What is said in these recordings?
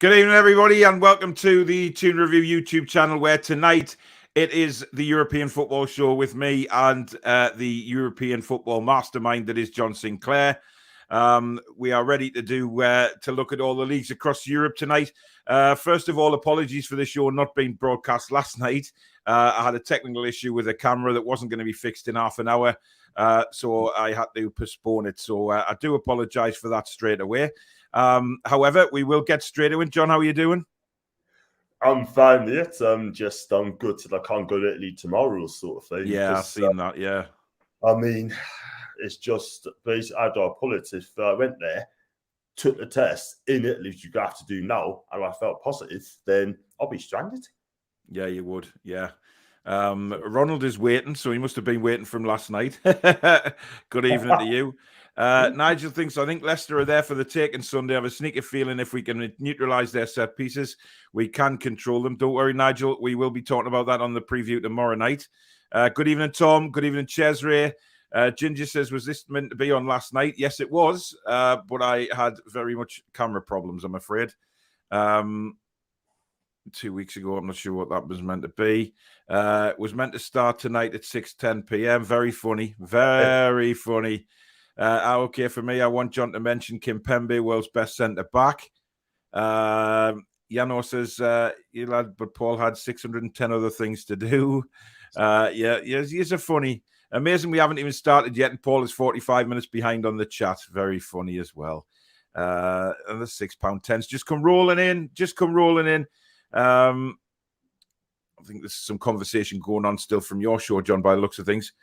Good evening, everybody, and welcome to the Toon Review YouTube channel, where tonight it is the European Football Show with me and the European Football Mastermind that is John Sinclair. We are ready to look at all the leagues across Europe tonight. First of all, apologies for the show not being broadcast last night. I had a technical issue with a camera that wasn't going to be fixed in half an hour, so I had to postpone it. So I do apologize for that straight away. However, we will get straight into it. John, how are you doing? I'm fine, mate. I'm good till I can't go to Italy tomorrow, sort of thing. Yeah, I've seen that, yeah. I mean, it's just basically, I don't pull it. If I went there, took the test in Italy, which you have to do now, and I felt positive, then I'll be stranded. Yeah, you would, yeah. Ronald is waiting, so he must have been waiting from last night. Good evening to you. Nigel thinks, I think Leicester are there for the taking Sunday. I have a sneaky feeling if we can neutralise their set pieces, we can control them. Don't worry, Nigel. We will be talking about that on the preview tomorrow night. Good evening, Tom. Good evening, Cesare. Ginger says, was this meant to be on last night? Yes, it was, but I had very much camera problems, I'm afraid. 2 weeks ago, I'm not sure what that was meant to be. It was meant to start tonight at 6:10 p.m. Very funny. Very funny. Okay, for me, I want John to mention Kimpembe, world's best centre-back. Yano says, but Paul had 610 other things to do. He's a funny. Amazing we haven't even started yet, and Paul is 45 minutes behind on the chat. Very funny as well. And the £6.10s just come rolling in. I think there's some conversation going on still from your show, John, by the looks of things.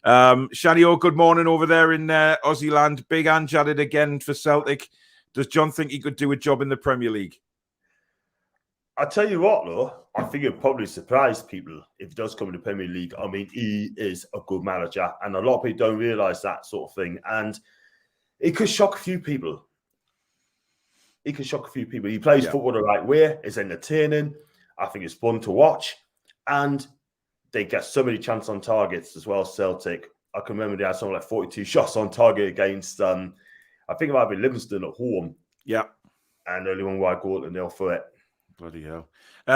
Shadio, good morning over there in Aussie land. Big Ange at it again for Celtic. Does John think he could do a job in the Premier League? I tell you what, though, I think it'd probably surprise people if he does come in the Premier League. I mean, he is a good manager, and a lot of people don't realise that sort of thing. And it could shock a few people. He plays football the right way. It's entertaining. I think it's fun to watch. And they get so many chances on targets as well, Celtic. I can remember they had something like 42 shots on target against, I think it might be Livingston at home. Yeah. And only one wide goal and they'll for it. Bloody hell.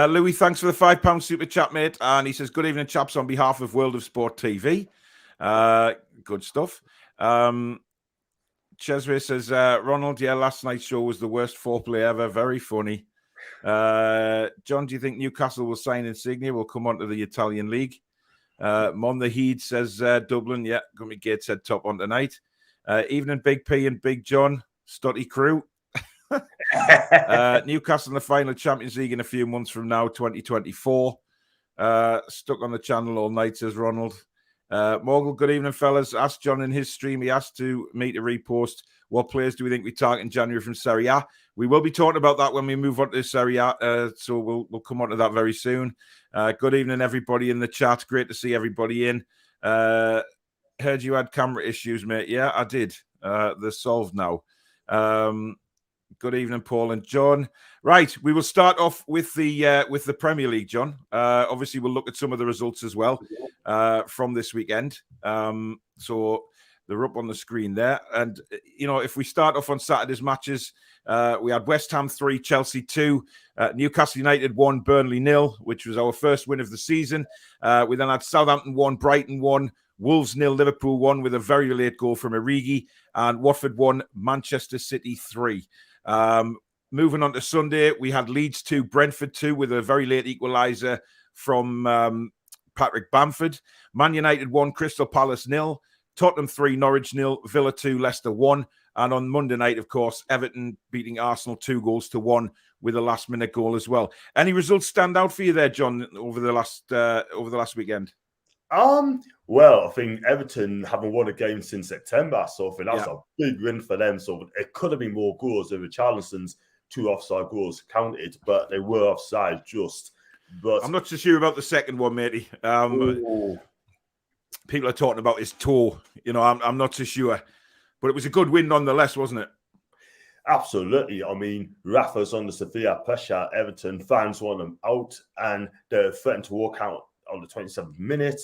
Louis, thanks for the £5 super chat, mate. And he says, good evening, chaps, on behalf of World of Sport TV. Good stuff. Cesare says, Ronald, last night's show was the worst foreplay ever. Very funny. John, do you think Newcastle will sign Insigne? We'll come on to the Italian league. Mon the Heed says, Dublin, Gummy Gates said top on tonight. Evening, Big P and Big John, Stotty crew. Newcastle in the final Champions League in a few months from now, 2024. Stuck on the channel all night, says Ronald. Morgul, good evening, fellas. Asked John in his stream, he asked me to repost what players do we think we target in January from Serie A. We will be talking about that when we move on to Serie A, so we'll come on to that very soon. Good evening, everybody in the chat. Great to see everybody in. Heard you had camera issues, mate. Yeah, I did. They're solved now. Good evening, Paul and John. Right, we will start off with the Premier League, John. Obviously, we'll look at some of the results as well from this weekend. So they're up on the screen there. And, if we start off on Saturday's matches, we had West Ham 3, Chelsea 2, Newcastle United 1, Burnley 0, which was our first win of the season. We then had Southampton 1, Brighton 1, Wolves 0, Liverpool 1 with a very late goal from Origi, and Watford 1, Manchester City 3. Moving on to Sunday, we had Leeds 2, Brentford 2 with a very late equaliser from Patrick Bamford. Man United 1, Crystal Palace 0, Tottenham 3, Norwich 0, Villa 2, Leicester 1. And on Monday night, of course, Everton beating Arsenal 2-1 with a last-minute goal as well. Any results stand out for you there, John, over the last weekend? Well, I think Everton haven't won a game since September, so I think that's a big win for them. So it could have been more goals. Over Charleston's 2 offside goals counted, but they were offside just. But I'm not so sure about the second one, matey. People are talking about his toe. I'm not so sure. But it was a good win nonetheless, wasn't it? Absolutely. I mean, Rafa's under severe pressure. Everton fans want them out, and they're threatened to walk out on the 27th minute.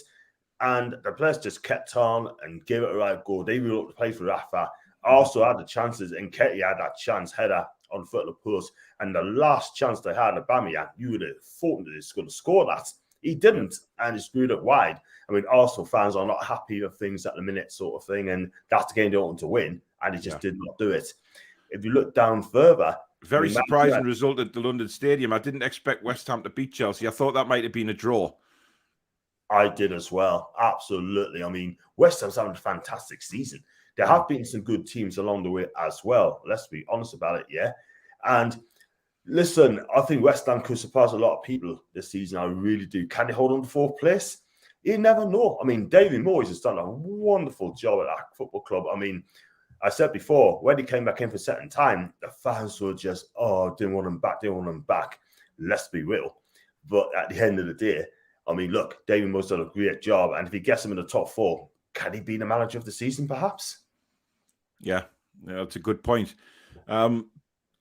And the players just kept on and gave it a right goal. They really looked to play for Rafa. Also had the chances, and Ketty had that chance header on foot of the post, and the last chance they had, Aubameyang, you would have thought that he's going to score that. He didn't, and he screwed it wide. I mean, Arsenal fans are not happy with things at the minute, sort of thing, and that's the game they want to win, and he just did not do it. If you look down further, very surprising result at the London Stadium. I didn't expect West Ham to beat Chelsea. I thought that might have been a draw. I did as well, absolutely. I mean, West Ham's having a fantastic season. There have been some good teams along the way as well. Let's be honest about it, yeah. And listen, I think West Ham could surprise a lot of people this season. I really do. Can they hold on to fourth place? You never know. I mean, David Moyes has done a wonderful job at that football club. I mean, I said before, when he came back in for second time, the fans were just, didn't want him back. Let's be real. But at the end of the day, I mean, look, David Moyes done a great job. And if he gets him in the top four, can he be the manager of the season, perhaps? Yeah, that's a good point.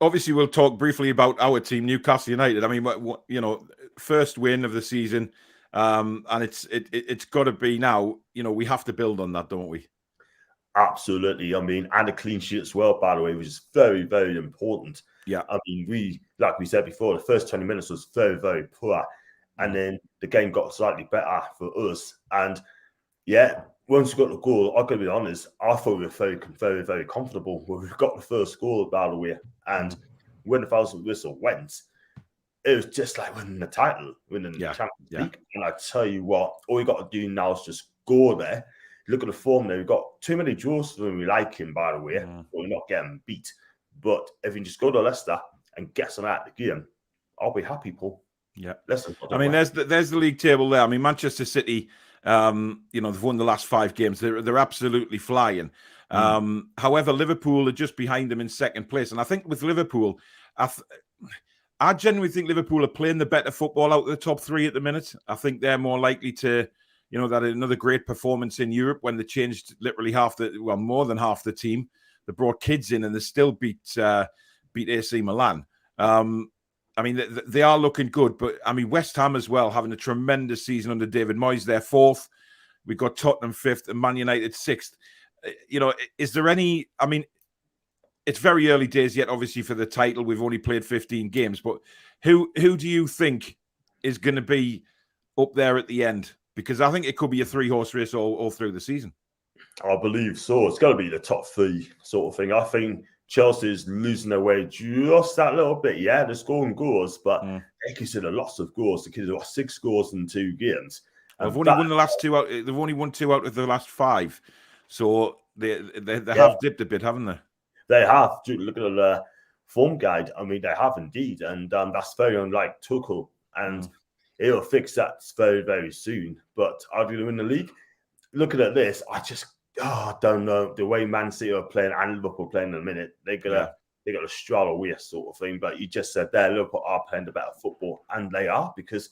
Obviously, we'll talk briefly about our team, Newcastle United. I mean, first win of the season, and it's got to be now. We have to build on that, don't we? Absolutely. I mean, and a clean sheet as well, by the way, which is very, very important. Yeah. I mean, like we said before, the first 20 minutes was very, very poor, and then the game got slightly better for us. And yeah, once we got the goal, I've got to be honest, I thought we were very, very, very comfortable when we got the first goal, by the way. And when the final whistle went, it was just like winning the title, winning the Champions League. And I tell you what, all we got to do now is just go there. Look at the form there. We've got too many draws when we like him, by the way. We're not getting beat. But if we just go to Leicester and get some out of the game, I'll be happy, Paul. Yeah. Listen, I mean, there's the league table there. I mean, Manchester City, they've won the last 5 games. They're absolutely flying. However, Liverpool are just behind them in second place. And I think with Liverpool, I genuinely think Liverpool are playing the better football out of the top 3 at the minute. I think they're more likely to, that another great performance in Europe when they changed literally more than half the team. They brought kids in and they still beat AC Milan. I mean, they are looking good, but I mean, West Ham as well, having a tremendous season under David Moyes. They're 4th. We've got Tottenham 5th and Man United 6th. Is there any, I mean, it's very early days yet, obviously, for the title. We've only played 15 games, but who do you think is going to be up there at the end? Because I think it could be a 3-horse race all through the season. I believe so. It's got to be the top 3 sort of thing. I think Chelsea's losing their way just that little bit. Yeah, they're scoring goals, but they consider lots of goals. They consider 6 goals in 2 games. They've only won the last 2 out. They've only won 2 out of the last 5. So they have dipped a bit, haven't they? They have. Look at the form guide. I mean, they have indeed, and that's very unlike Tuchel. And he'll fix that very, very soon. But are they going to win the league? Looking at this, I just don't know the way Man City are playing and Liverpool playing in a minute. They got to straddle away sort of thing. But you just said there, Liverpool are playing the better football, and they are because.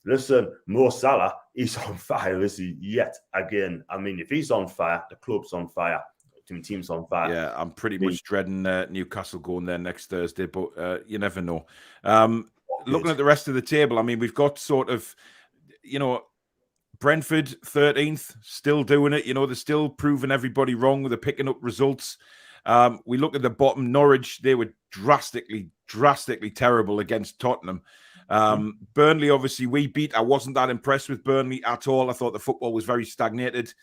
Listen, Mo Salah, he's on fire, is he? Yet again. I mean, if he's on fire, the club's on fire. The team's on fire. Yeah, I'm pretty much dreading Newcastle going there next Thursday, but you never know. Looking at the rest of the table, I mean, we've got sort of, Brentford 13th, still doing it. They're still proving everybody wrong. They're picking up results. We look at the bottom, Norwich, they were drastically terrible against Tottenham. Burnley, obviously, we beat. I wasn't that impressed with Burnley at all. I thought the football was very stagnated.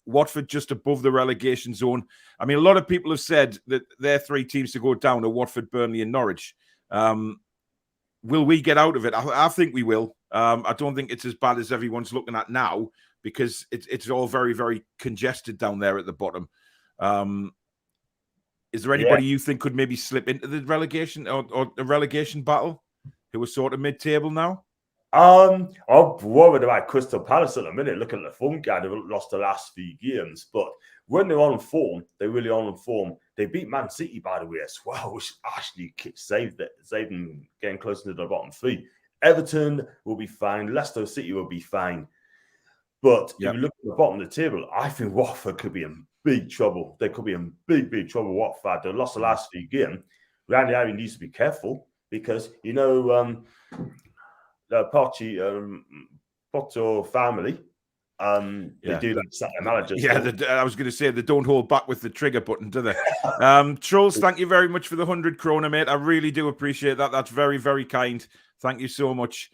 Watford just above the relegation zone. I mean, a lot of people have said that their 3 teams to go down are Watford, Burnley, and Norwich. Will we get out of it? I think we will. I don't think it's as bad as everyone's looking at now because it's all very, very congested down there at the bottom. Is there anybody you think could maybe slip into the relegation or the relegation battle? Who was sort of mid-table now? I'm worried about Crystal Palace at the minute. Looking at the form guide, they've lost the last few games. But when they're on form, they're really on form. They beat Man City, by the way, as well, which actually saved them getting closer to the bottom 3. Everton will be fine. Leicester City will be fine. But if you look at the bottom of the table, I think Watford could be in big trouble. They could be in big, big trouble. Watford, they lost the last few games. Randy Harry needs to be careful. Because, the Pochi Poto family, They do like sack their managers. Yeah, I was going to say they don't hold back with the trigger button, do they? Trolls, thank you very much for the 100 krona, mate. I really do appreciate that. That's very, very kind. Thank you so much.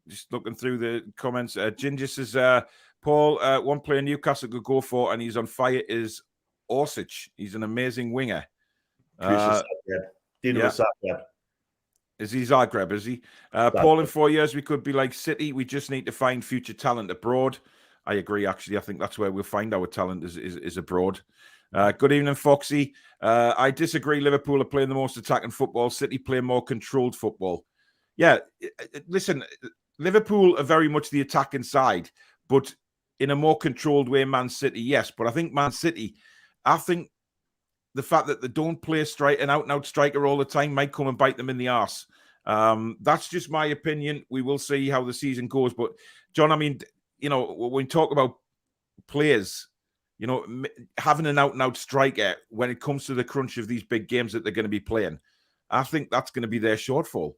Just looking through the comments. Ginger says, Paul, one player Newcastle could go for, and he's on fire, is Orsic. He's an amazing winger. Is he Zagreb, is he? Paul, in 4 years, we could be like City. We just need to find future talent abroad. I agree, actually. I think that's where we'll find our talent is abroad. Good evening, Foxy. I disagree. Liverpool are playing the most attacking football. City play more controlled football. Yeah, listen, Liverpool are very much the attacking side, but in a more controlled way, Man City, yes. But I think Man City, the fact that they don't play an out-and-out striker all the time might come and bite them in the arse. That's just my opinion. We will see how the season goes. But, John, I mean, you know, when we talk about players, you know, having an out-and-out striker when it comes to the crunch of these big games that they're going to be playing, I think that's going to be their shortfall.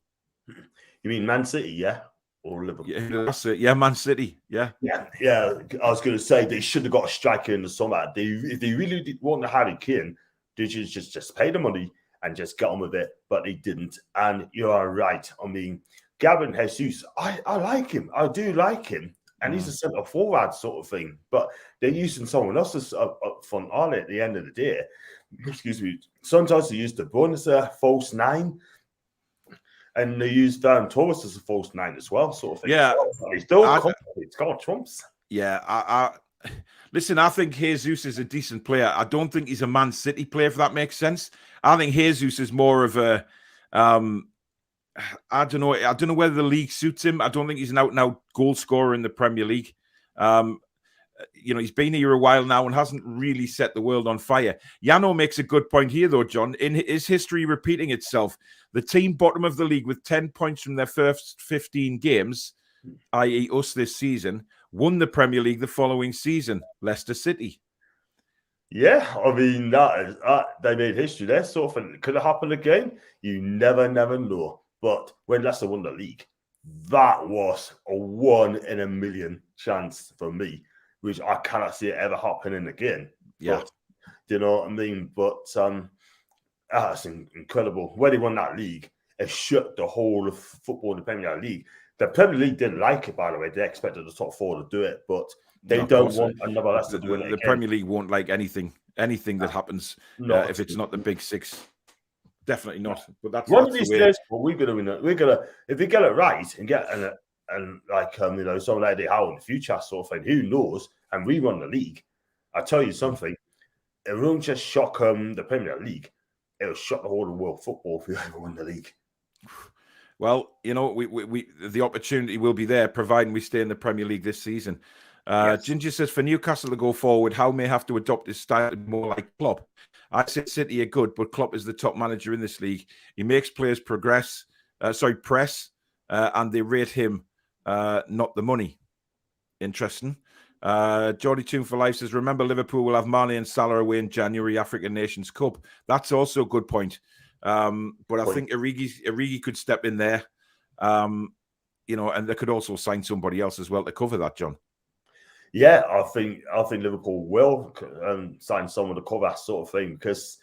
You mean Man City, yeah? Or Liverpool? Yeah, that's it. Yeah, Man City, yeah. Yeah. I was going to say they should have got a striker in the summer. If they really did want to Harry Kane, they should just pay the money and just get on with it, but they didn't. And you are right. I mean, Gavin Jesus, I like him. I do like him. And he's a centre forward sort of thing. But they're using someone else's up front on it at the end of the day. Excuse me. Sometimes they use the bonus false 9. And they use Ferran Torres as a false 9 as well, sort of thing. Yeah. He's still it's got trumps. Yeah, listen, I think Jesus is a decent player. I don't think he's a Man City player, if that makes sense. I think Jesus is more of a, I don't know whether the league suits him. I don't think he's an out-and-out goal scorer in the Premier League. You know, he's been here a while now and hasn't really set the world on fire. Yano makes a good point here, though, John. In his history repeating itself, the team bottom of the league with 10 points from their first 15 games, i.e. us this season, won the Premier League the following season, Leicester City. Yeah, I mean, they made history there. Sort of thing. Could it happen again? You never know. But when Leicester won the league, that was a 1 in a million chance for me, which I cannot see it ever happening again. Yeah. But, you know what I mean? But that's incredible. When they won that league, it shook the whole of football in the Premier League. The Premier League didn't like it, by the way. They expected the top 4 to do it, but they don't want another Leicester to win it. The Premier League won't like anything that happens if it's not the big 6. Definitely not. But that's one of these days. Well, we're gonna if we get it right and get and like you know, someone like Eddie Howe in the future sort of thing. Who knows? And we run the league. I tell you something. It won't just shock the Premier League. It'll shock the whole of world football if we ever win the league. Well, you know, we the opportunity will be there, providing we stay in the Premier League this season. Yes. Ginger says, for Newcastle to go forward, Howe may have to adopt his style more like Klopp. I say City are good, but Klopp is the top manager in this league. He makes players press, and they rate him, not the money. Interesting. Geordie Toon for Life says, remember Liverpool will have Mane and Salah away in January African Nations Cup. That's also a good point. But I think Origi could step in there, you know, and they could also sign somebody else as well to cover that, John. Yeah, I think Liverpool will sign someone to cover that sort of thing because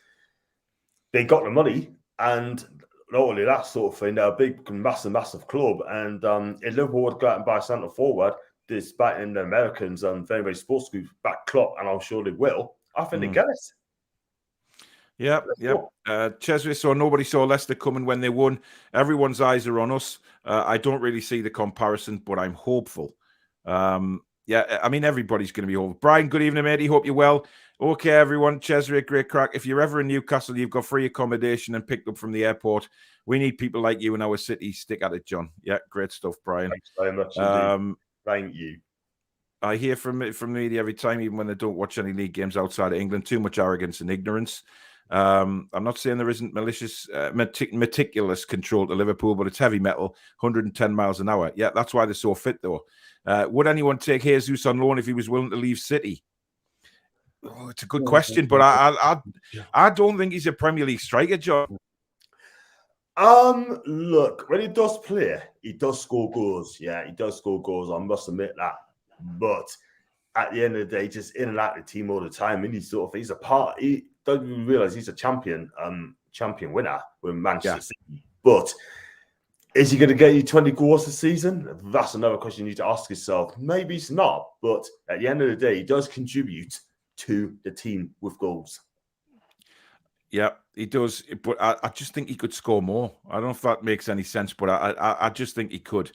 they got the money, and not only that sort of thing, they're a big, massive club. And if Liverpool would go out and buy a centre forward, despite the Americans and very, very sports group back Klopp, and I'm sure they will, I think they get it. Yeah. Cheswick, so nobody saw Leicester coming when they won. Everyone's eyes are on us. I don't really see the comparison, but I'm hopeful. Yeah, I mean, everybody's going to be over. Brian, good evening, matey. Hope you're well. Okay, everyone. Cheswick, great crack. If you're ever in Newcastle, you've got free accommodation and picked up from the airport. We need people like you in our city. Stick at it, John. Yeah, great stuff, Brian. Thanks very much. Thank you. I hear from the media every time, even when they don't watch any league games outside of England, too much arrogance and ignorance. I'm not saying there isn't malicious, meticulous control to Liverpool, but it's heavy metal, 110 miles an hour. Yeah, that's why they're so fit, though. Would anyone take Jesus on loan if he was willing to leave City? Oh, it's a good question, but I don't think he's a Premier League striker, John. Look, when he does play, he does score goals. Yeah, he does score goals. I must admit that. But at the end of the day, just in and out of the team all the time, and he's a part. He doesn't even realize he's a champion winner with Manchester City. But is he going to get you 20 goals this season? That's another question you need to ask yourself. Maybe it's not, but at the end of the day, he does contribute to the team with goals. Yeah, he does, but I just think he could score more. I don't know if that makes any sense, but I just think he could.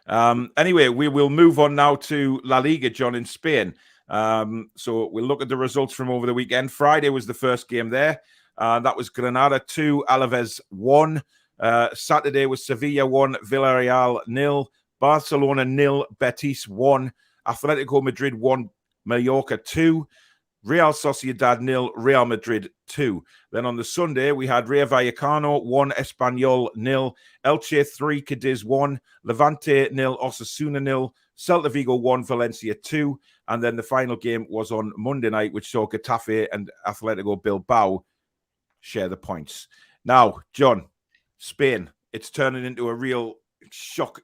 Anyway, we will move on now to La Liga, John, in Spain. So we'll look at the results from over the weekend. Friday was the first game there. That was Granada 2, Alaves 1. Saturday was Sevilla 1, Villarreal 0, Barcelona 0, Betis 1, Atletico Madrid 1, Mallorca 2, Real Sociedad 0, Real Madrid 2. Then on the Sunday, we had Rayo Vallecano 1, Espanyol 0, Elche 3, Cadiz 1, Levante 0, Osasuna 0, Celta Vigo 1, Valencia 2. And then the final game was on Monday night, which saw Getafe and Atletico Bilbao share the points. Now, John, Spain, it's turning into a real shock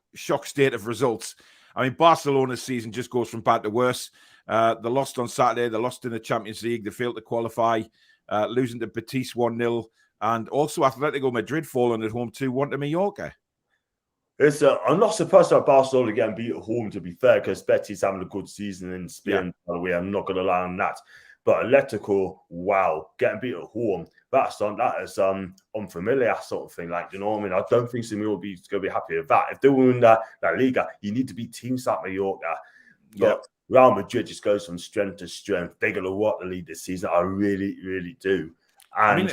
state of results. I mean, Barcelona's season just goes from bad to worse. They lost on Saturday. They lost in the Champions League. They failed to qualify, losing to Betis 1-0. And also Atletico Madrid falling at home 2-1 to Mallorca. I'm not surprised about Barcelona getting beat at home, to be fair, because Betis having a good season in Spain, by the way. I'm not going to lie on that. But Atletico, wow, getting beat at home, that is unfamiliar sort of thing. Like, you know what I mean? I don't think Simeone will be going to be happy with that. If they win that Liga, you need to beat teams like Mallorca. But Real Madrid just goes from strength to strength. They're going to walk the lead this season. I really, really do. And I mean,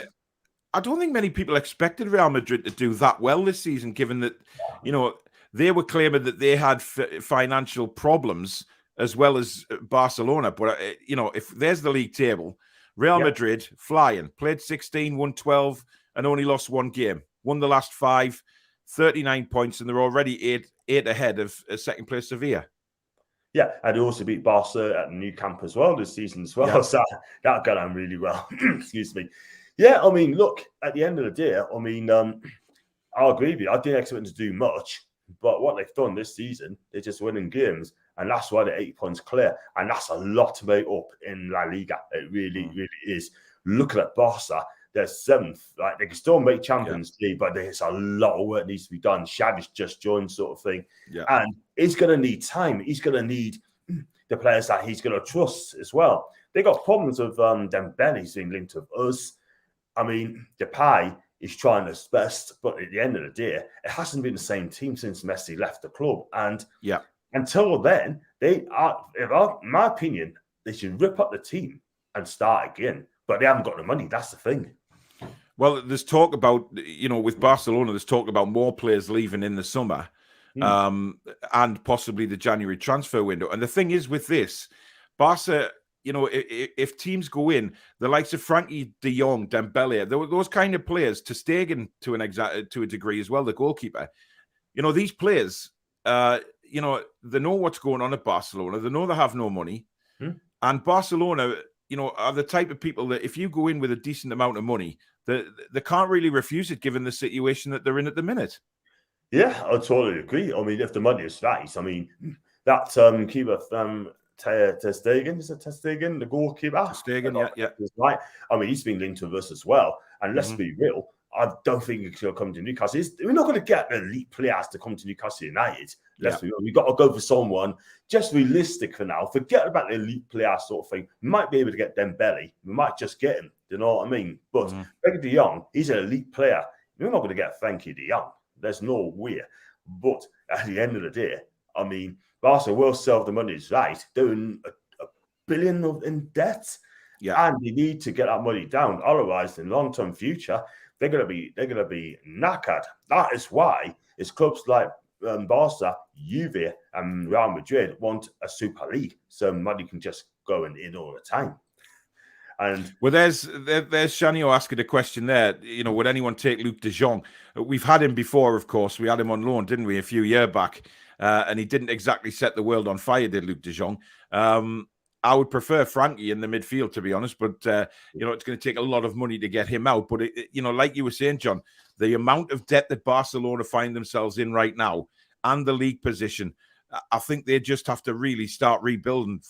I don't think many people expected Real Madrid to do that well this season, given that, you know, they were claiming that they had financial problems as well as Barcelona. But, you know, if there's the league table, Real Madrid flying, played 16, won 12, and only lost one game. Won the last 5, 39 points, and they're already eight ahead of second place Sevilla. Yeah, and they also beat Barca at the new camp as well this season as well. Yeah. So that got on really well. Excuse me. Yeah, I mean, look, at the end of the day, I mean, I'll agree with you. I didn't expect them to do much, but what they've done this season, they're just winning games, and that's why they're 8 points clear. And that's a lot to make up in La Liga. It really, really is. Looking at Barca, they're 7th. Like, they can still make Champions League, but there's a lot of work needs to be done. Xavi's just joined, sort of thing. Yeah. And he's going to need time. He's going to need the players that he's going to trust as well. They got problems with Dembele being linked with us. I mean, Depay is trying his best, but at the end of the day, it hasn't been the same team since Messi left the club. And until then, they are, in my opinion, they should rip up the team and start again. But they haven't got the money. That's the thing. Well, there's talk about, you know, with Barcelona, there's talk about more players leaving in the summer and possibly the January transfer window. And the thing is with this, Barca, you know, if teams go in, the likes of Frankie de Jong, Dembele, those kind of players, ter Stegen to a degree as well, the goalkeeper, you know, these players, you know, they know what's going on at Barcelona. They know they have no money. And Barcelona, you know, are the type of people that if you go in with a decent amount of money, they can't really refuse it given the situation that they're in at the minute. Yeah, I totally agree. I mean, if the money is right, I mean, that keeper ter Stegen, is it ter Stegen, the goalkeeper? Ter Stegen, yeah. Right. I mean, he's been linked with us as well. And let's be real, I don't think he'll come to Newcastle. We're not going to get the elite players to come to Newcastle United. Let's be real. We've got to go for someone just realistic for now. Forget about the elite player sort of thing. We might be able to get Dembele. We might just get him. You know what I mean? But Frankie de Jong, he's an elite player. We're not going to get Frankie de Jong. There's no way. But at the end of the day, I mean, Barca will sell the money is right, doing a billion in debt. Yeah. And you need to get that money down. Otherwise, in long-term future, they're gonna be knackered. That is why it's clubs like Barca, Juve, and Real Madrid want a Super League, so money can just go in all the time. And well, there's Shanio asking a question there. You know, would anyone take Luc de Jong? We've had him before, of course. We had him on loan, didn't we, a few years back? And he didn't exactly set the world on fire, did Luc de Jong? I would prefer Frankie in the midfield, to be honest. But, you know, it's going to take a lot of money to get him out. But, you know, like you were saying, John, the amount of debt that Barcelona find themselves in right now and the league position, I think they just have to really start rebuilding.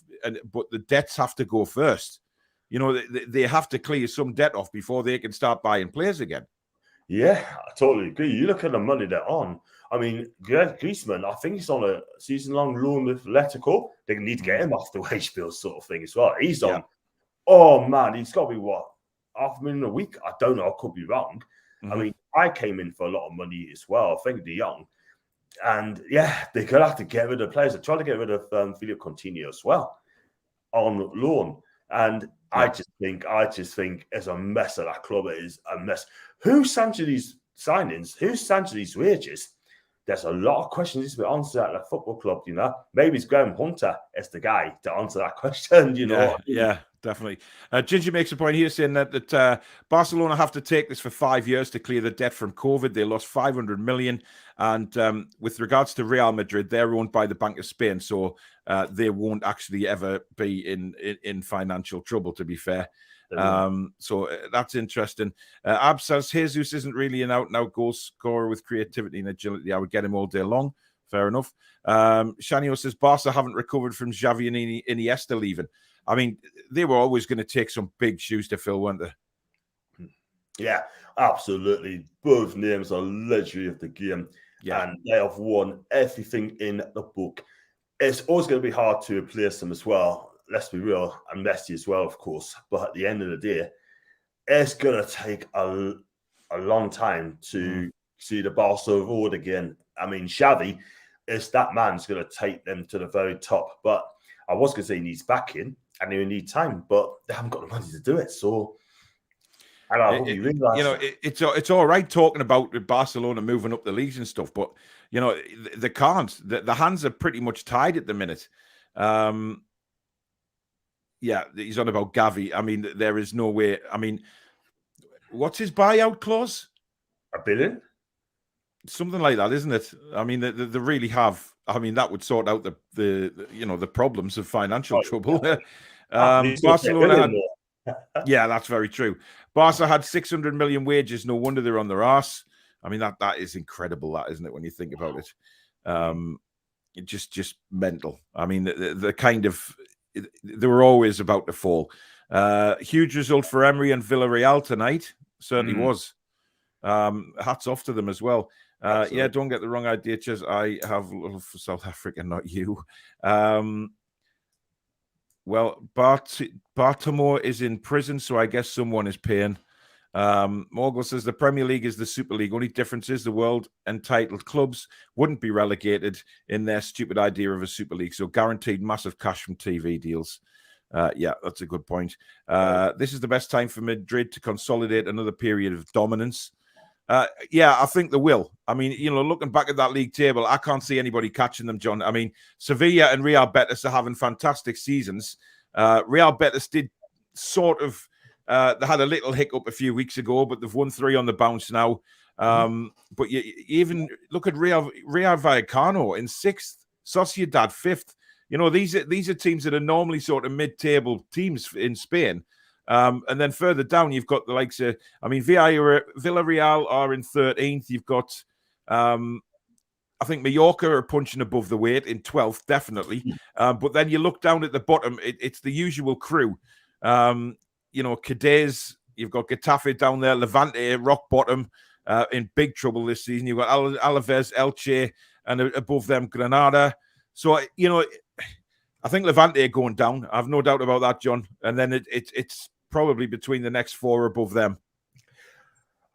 But the debts have to go first. You know, they have to clear some debt off before they can start buying players again. Yeah, I totally agree. You look at the money they're on. I mean, Griezmann, I think he's on a season-long loan with Atletico. They need to get him off the wage bill sort of thing as well. He's on, oh man, he's got to be what, $500,000 a week? I don't know. I could be wrong. I mean, I came in for a lot of money as well. I think De Jong. And yeah, they're going to have to get rid of players. They're trying to get rid of Philippe Coutinho as well on loan. And I just think it's a mess of that club. It is a mess. Who's Sanchez these signings? Who's Sanchez these wages? There's a lot of questions to be answered at the football club, you know. Maybe it's Graham Hunter as the guy to answer that question, you know. Yeah, definitely. Ginger makes a point here saying that Barcelona have to take this for 5 years to clear the debt from COVID. They lost 500 million. And with regards to Real Madrid, they're owned by the Bank of Spain. So they won't actually ever be in financial trouble, to be fair. So that's interesting. Ab says Jesus isn't really an out-and-out goal scorer with creativity and agility. I would get him all day long. Fair enough. Shanio says Barca haven't recovered from Xavi and Iniesta leaving. I mean, they were always going to take some big shoes to fill, weren't they? Yeah, absolutely. Both names are legendary of the game. Yeah. And they have won everything in the book. It's always going to be hard to replace them as well. Let's be real, and Messi as well, of course. But at the end of the day, it's going to take a long time to see the Barca road again. I mean, Xavi is that man's going to take them to the very top. But I was going to say he needs backing and they need time, but they haven't got the money to do it. So, and I hope you realize, you know, it's all right talking about Barcelona moving up the leagues and stuff, but you know they can't. The hands are pretty much tied at the minute. Yeah, he's on about Gavi. I mean, there is no way. I mean, what's his buyout clause? $1 billion? Something like that, isn't it? I mean, they really have. I mean, that would sort out the problems of financial trouble. Yeah. Barcelona had, yeah, that's very true. Barca had 600 million wages. No wonder they're on their arse. I mean, that is incredible, that, isn't it, when you think about it? Just mental. I mean, the kind of, they were always about to fall. Huge result for Emery and Villarreal tonight. Certainly was. Hats off to them as well. Yeah, don't get the wrong idea, Chaz. I have love for South Africa, not you. Well, Bartomeu is in prison, so I guess someone is paying. Morgul says the Premier League is the Super League. Only difference is the world entitled clubs wouldn't be relegated in their stupid idea of a Super League. So guaranteed massive cash from TV deals. Yeah, that's a good point. This is the best time for Madrid to consolidate another period of dominance. Yeah, I think they will. I mean, you know, looking back at that league table, I can't see anybody catching them, John. I mean, Sevilla and Real Betis are having fantastic seasons. Real Betis did sort of, they had a little hiccup a few weeks ago, but they've won 3 on the bounce now. But you even look at Real Vallecano in 6th, Sociedad 5th. You know, these are teams that are normally sort of mid-table teams in Spain. And then further down, you've got the likes of, I mean, Villarreal are in 13th. You've got, I think Mallorca are punching above the weight in 12th, definitely. But then you look down at the bottom, it's the usual crew. You know, Cadiz, you've got Getafe down there, Levante, rock bottom, in big trouble this season. You've got Alaves, Elche, and above them, Granada. So, you know, I think Levante are going down. I have no doubt about that, John. And then it's probably between the next 4 above them.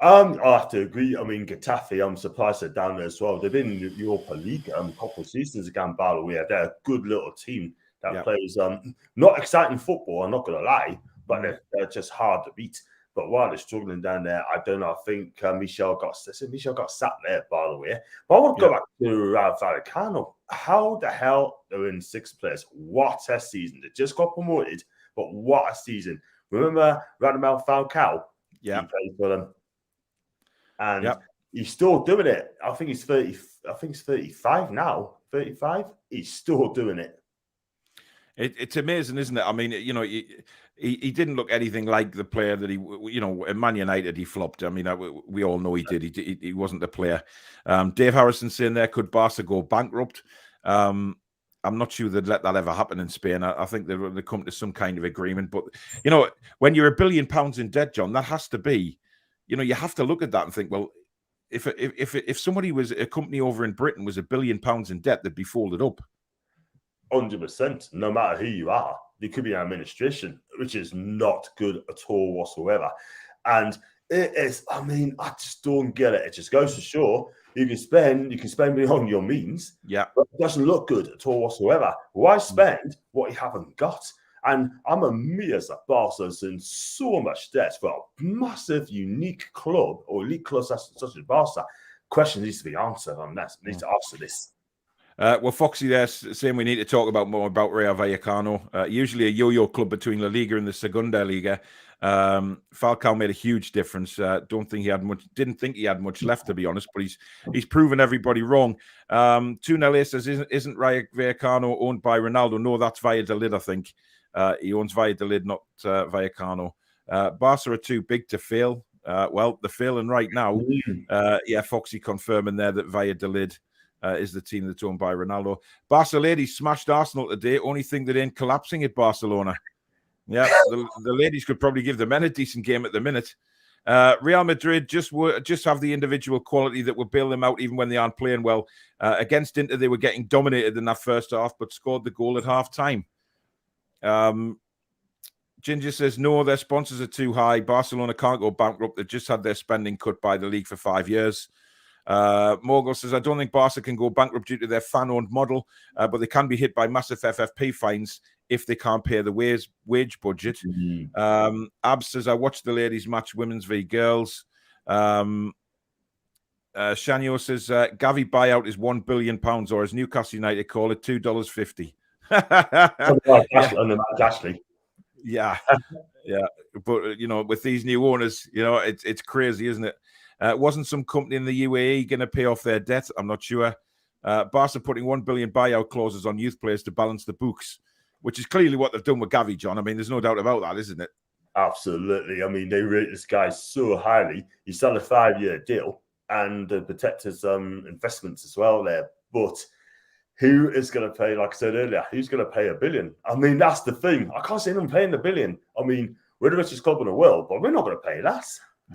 I have to agree. I mean, Getafe, I'm surprised they're down there as well. They've been in the Europa League a couple of seasons ago, by the way. They're a good little team that plays not exciting football, I'm not going to lie, but they're just hard to beat. But while they're struggling down there, I don't know. I think Michel got sat there, by the way. But I want to go back to Raul Vallecano. How the hell they're in 6th place? What a season. They just got promoted, but what a season. Remember Radamel Falcao? Yeah. He played for them. And he's still doing it. I think he's 30. I think he's 35 now. 35. He's still doing it. It's amazing, isn't it? I mean, he didn't look anything like the player that at Man United, he flopped. I mean, we all know he did. He wasn't the player. Dave Harrison saying there, could Barca go bankrupt? I'm not sure they'd let that ever happen in Spain. I think they come to some kind of agreement. But, when you're £1 billion in debt, John, that has to be, you have to look at that and think, well, if somebody was, a company over in Britain was £1 billion in debt, they'd be folded up. 100%. No matter who you are, there could be an administration, which is not good at all whatsoever. And it is, I mean, I just don't get it. It just goes to show you can spend beyond your means. Yeah. But it doesn't look good at all whatsoever. Why spend what you haven't got? And I'm amazed that Barca's in so much debt for a massive, unique club or elite club such as Barca. Question needs to be answered on this. Needs to answer this. Well, Foxy there saying we need to talk more about Rayo Vallecano. Usually a yo-yo club between La Liga and the Segunda Liga. Falcao made a huge difference. Didn't think he had much left, to be honest, but he's proven everybody wrong. Toon says, isn't Rayo Vallecano owned by Ronaldo? No, that's Valladolid, I think. He owns Valladolid, not Vallecano. Barca are too big to fail. Well, they're failing right now. Foxy confirming there that Valladolid is the team that's owned by Ronaldo. Barca ladies smashed Arsenal today. Only thing that ain't collapsing at Barcelona. Yeah, the ladies could probably give the men a decent game at the minute. Real Madrid just have the individual quality that will bail them out even when they aren't playing well. Against Inter, they were getting dominated in that first half, but scored the goal at half time. Ginger says, no, their sponsors are too high. Barcelona can't go bankrupt. They've just had their spending cut by the league for 5 years. Morgul says, I don't think Barca can go bankrupt due to their fan-owned model, but they can be hit by massive FFP fines if they can't pay the wage budget. Abs says, I watched the ladies match women's v girls. Shanyo says, Gavi buyout is £1 billion, or as Newcastle United call it, $2.50. Ashley. Yeah. But, with these new owners, it's crazy, isn't it? Wasn't some company in the UAE going to pay off their debt? I'm not sure. Barca putting £1 billion buyout clauses on youth players to balance the books, which is clearly what they've done with Gavi, John. I mean, there's no doubt about that, isn't it? Absolutely. I mean, they rate this guy so highly. You signed a 5-year deal and protect his investments as well there. But who is going to pay, like I said earlier, who's going to pay $1 billion? I mean, that's the thing. I can't see them paying $1 billion. I mean, we're the richest club in the world, but we're not going to pay that.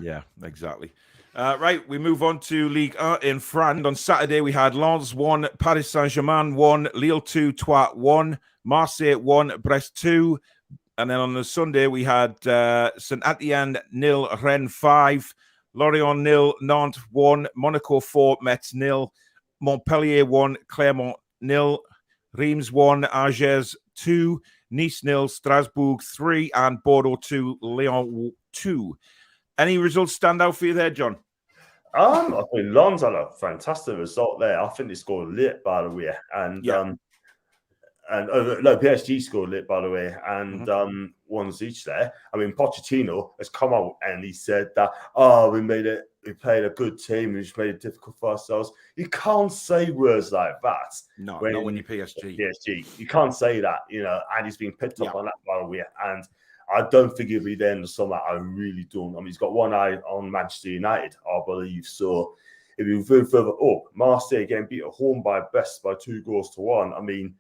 Yeah, exactly. Right, we move on to Liga in France. On Saturday, we had Lens 1, Paris Saint-Germain 1, Lille 2, Troyes 1, Marseille 1, Brest 2. And then on the Sunday, we had Saint Etienne 0, Rennes 5, Lorient 0, Nantes 1, Monaco 4, Metz 0, Montpellier 1, Clermont 0, Reims 1, Angers 2, Nice 0, Strasbourg 3, and Bordeaux 2, Lyon 2. Any results stand out for you there, John? I think Lens had a fantastic result there. I think they scored late, by the way, and PSG scored late, by the way, and ones each there. I mean, Pochettino has come out and he said that, we played a good team, we just made it difficult for ourselves. You can't say words like that. No, not when you're PSG. You can't say that, and he's been picked up on that, by the way, and I don't think he'll be there in the summer. I really don't. I mean, he's got one eye on Manchester United, I believe. So if you move further up, Marseille getting beat at home by 2-1. I mean,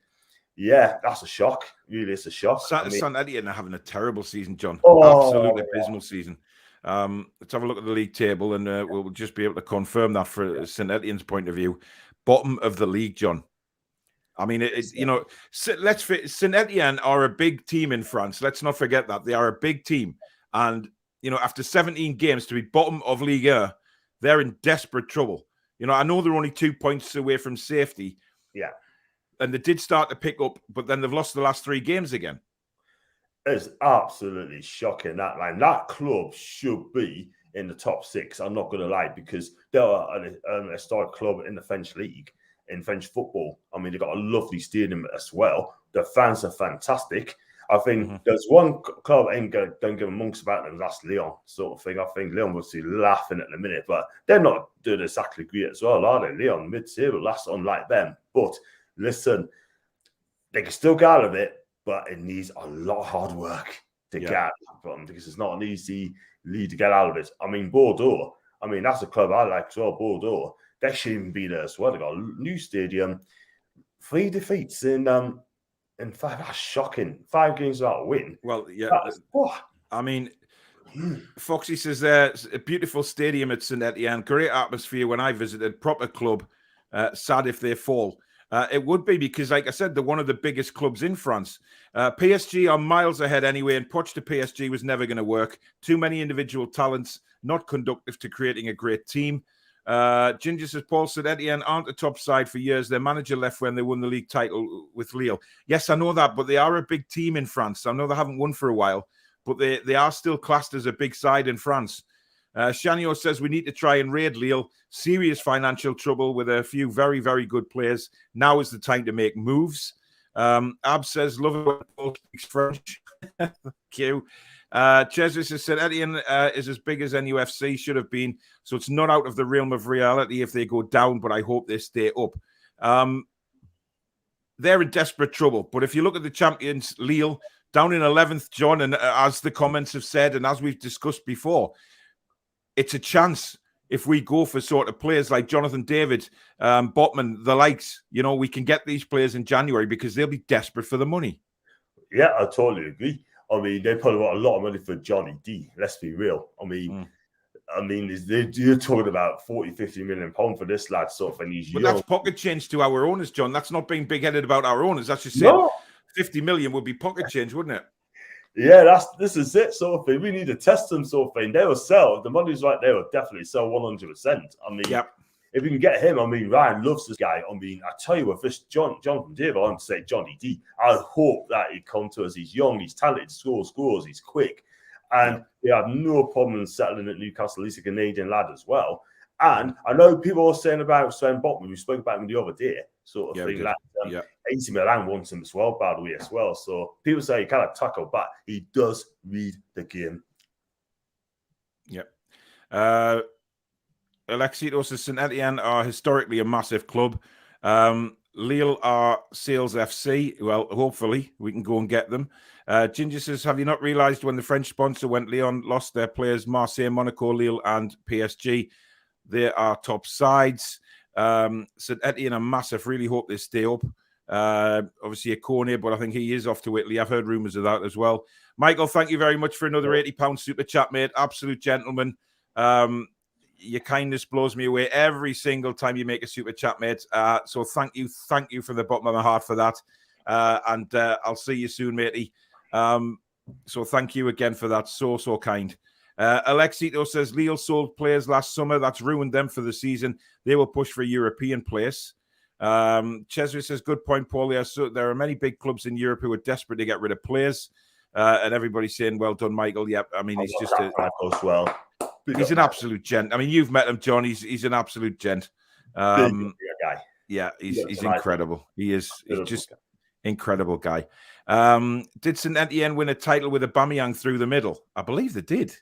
yeah, that's a shock. Really, it's a shock. Saint Etienne are having a terrible season, John. Absolutely abysmal season. Let's have a look at the league table, and we'll just be able to confirm that for Saint Etienne's point of view. Bottom of the league, John. I mean, Saint Etienne are a big team in France. Let's not forget that. They are a big team. And, after 17 games to be bottom of Liga, they're in desperate trouble. I know they're only 2 points away from safety. Yeah. And they did start to pick up, but then they've lost the last 3 games again. It's absolutely shocking, that line. That club should be in the top 6, I'm not going to lie, because they're a historic club in the French league. In French football. I mean, they've got a lovely stadium as well. The fans are fantastic. I think there's one club don't give a monk's about them, that's Lyon, sort of thing. I think Lyon will be laughing at the minute, but they're not doing exactly great as well, are they? Lyon, mid-table, that's unlike them. But listen, they can still get out of it, but it needs a lot of hard work to get out of the bottom, because it's not an easy lead to get out of it. I mean, Bordeaux, that's a club I like as well, Bordeaux. They shouldn't even be there as well. They got a new stadium, 3 defeats in 5. That's shocking. 5 games without a win. Well, yeah. Foxy says there's a beautiful stadium at St Etienne, great atmosphere when I visited, proper club. Sad if they fall. It would be, because, like I said, they're one of the biggest clubs in France. PSG are miles ahead anyway, and Poch to PSG was never going to work. Too many individual talents, not conducive to creating a great team. Ginger says, Paul said Etienne aren't a top side for years. Their manager left when they won the league title with Lille. Yes, I know that, but they are a big team in France. I know they haven't won for a while, but they are still classed as a big side in France. Shanio says we need to try and raid Lille. Serious financial trouble with a few very, very good players. Now is the time to make moves. Ab says, love it when Paul speaks French. Thank you. Jesus has said Etienne is as big as NUFC should have been, so it's not out of the realm of reality if they go down, but I hope they stay up. They're in desperate trouble, but if you look at the champions, Lille, down in 11th, John, and as the comments have said, and as we've discussed before, it's a chance if we go for sort of players like Jonathan David, Botman, the likes. We can get these players in January because they'll be desperate for the money. Yeah, I totally agree. They probably got a lot of money for Johnny D. Let's be real. You're talking about 40, 50 million pounds for this lad sort of thing. But that's pocket change to our owners, John. That's not being big-headed about our owners. That's just saying 50 million would be pocket change, wouldn't it? Yeah, this is it sort of thing. We need to test them sort of thing. They will sell. The money's right there. Will definitely sell 100%. If we can get him, Ryan loves this guy. I tell you what, this Jonathan David, I want to say Johnny D. I hope that he comes to us. He's young, he's talented, scores, he's quick. And they have no problem settling at Newcastle. He's a Canadian lad as well. And I know people are saying about Sven Botman. We spoke about him the other day, sort of thing. AC Milan wants him as well, by the way, as well. So people say he cannot tackle, but he does read the game. Yeah. Alexitos says St Etienne are historically a massive club. Lille are Sales FC. Well, hopefully we can go and get them. Ginger says, have you not realised when the French sponsor went, Lyon lost their players, Marseille, Monaco, Lille and PSG? They are top sides. St Etienne are massive. Really hope they stay up. Obviously a Kone, but I think he is off to Italy. I've heard rumours of that as well. Michael, thank you very much for another £80 super chat, mate. Absolute gentleman. Your kindness blows me away every single time you make a super chat, mate. So thank you from the bottom of my heart for that. And I'll see you soon, matey. So thank you again for that. So kind. Alexito says Lille sold players last summer. That's ruined them for the season. They will push for a European place. Cheswick says, good point, Paul. Yeah, so there are many big clubs in Europe who are desperate to get rid of players. And everybody's saying, well done, Michael. Yep. He's just he's an absolute gent. You've met him, John. He's an absolute gent. Guy. Yeah, he's incredible. He is. He's just incredible guy. Did St Etienne win a title with Aubameyang through the middle? I believe they did.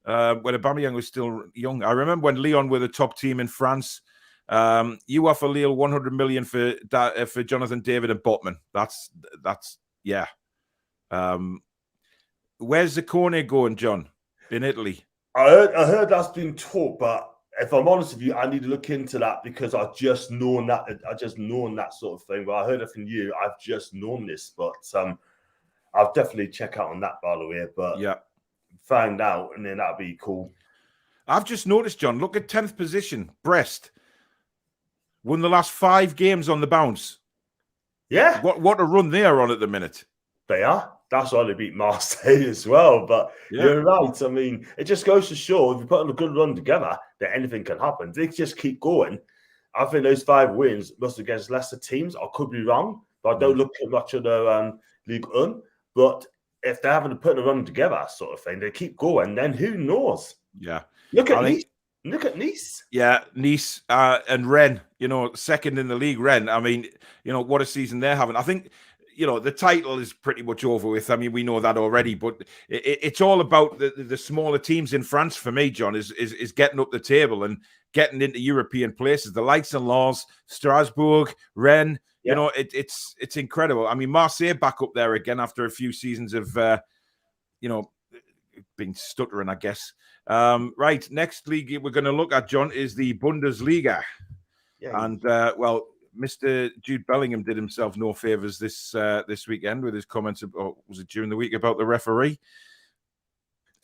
When Aubameyang was still young. I remember when Lyon were the top team in France. You offer Lille 100 million for Jonathan David and Botman. That's yeah. Where's the Kone going, John? In Italy? I heard that's been taught, but if I'm honest with you, I need to look into that because I've just known that. Sort of thing. But I heard it from you. I've just known this, but I'll definitely check out on that, by the way. But yeah, find out, and then that'd be cool. I've just noticed, John. Look at 10th position, Brest. Won the last 5 games on the bounce. Yeah. What a run they are on at the minute. They are. That's why they beat Marseille as well. But you're right. It just goes to show if you put on a good run together, that anything can happen. They just keep going. I think those 5 wins must against lesser teams. I could be wrong, but I don't look at much of the Ligue 1. But if they're having to put a run together, sort of thing, they keep going. Then who knows? Yeah. Look at Nice. Yeah, Nice and Rennes, second in the league, Rennes. What a season they're having. I think, the title is pretty much over with. We know that already, but it's all about the smaller teams in France for me, John, is getting up the table and getting into European places. The likes of Lens, Strasbourg, Rennes, You know, it's incredible. I mean, Marseille back up there again after a few seasons of, being stuttering, I guess. Right, next league we're going to look at, John, is the Bundesliga. Yeah. And, Mr. Jude Bellingham did himself no favors this weekend with his comments, or was it during the week, about the referee?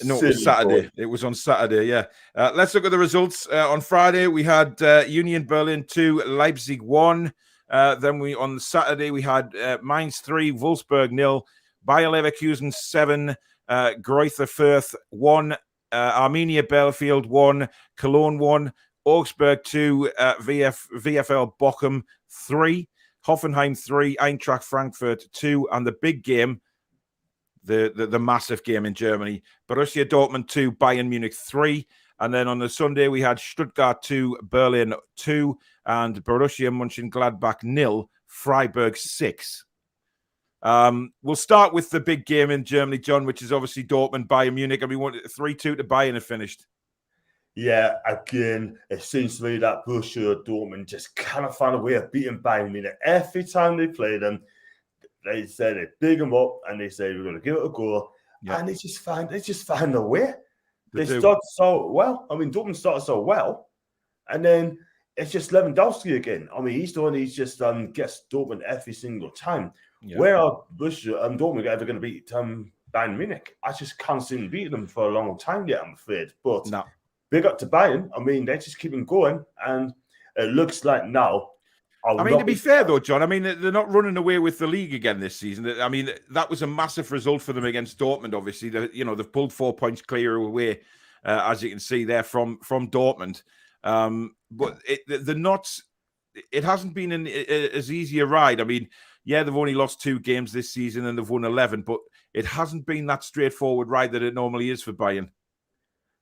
No, it was Saturday. It was on Saturday, yeah. Let's look at the results. On Friday, we had Union Berlin 2, Leipzig 1. Then on Saturday, we had Mainz 3, Wolfsburg 0, Bayer Leverkusen 7, Greuther Fürth 1, Arminia Bielefeld 1, Cologne 1, Augsburg 2, VfL Bochum 3, Hoffenheim 3, Eintracht Frankfurt 2, and the big game, the massive game in Germany, Borussia Dortmund 2, Bayern Munich 3. And then on the Sunday, we had Stuttgart 2, Berlin 2, and Borussia Mönchengladbach 0, Freiburg 6. We'll start with the big game in Germany, John, which is obviously Dortmund, Bayern Munich. And we wanted 3-2 to Bayern have finished. Yeah, again, it seems to me that Borussia Dortmund just cannot find a way of beating Bayern Munich. Every time they play them, they say they big them up and they say we're going to give it a go, and they just find a way. They start so well. I mean, Dortmund started so well, and then it's just Lewandowski again. I mean, he's the one who's just gets Dortmund every single time. Yeah. Where are Borussia and Dortmund ever going to beat Bayern Munich? I just can't see them beating them for a long time yet, I'm afraid. But big up to Bayern. I mean, they're just keeping going, and it looks like now. I mean, to be fair, though, John, I mean, they're not running away with the league again this season. I mean, that was a massive result for them against Dortmund, obviously. They've pulled 4 points clear away, as you can see there, from Dortmund. But it hasn't been as easy a ride. I mean, yeah, they've only lost 2 games this season and they've won 11, but it hasn't been that straightforward ride that it normally is for Bayern.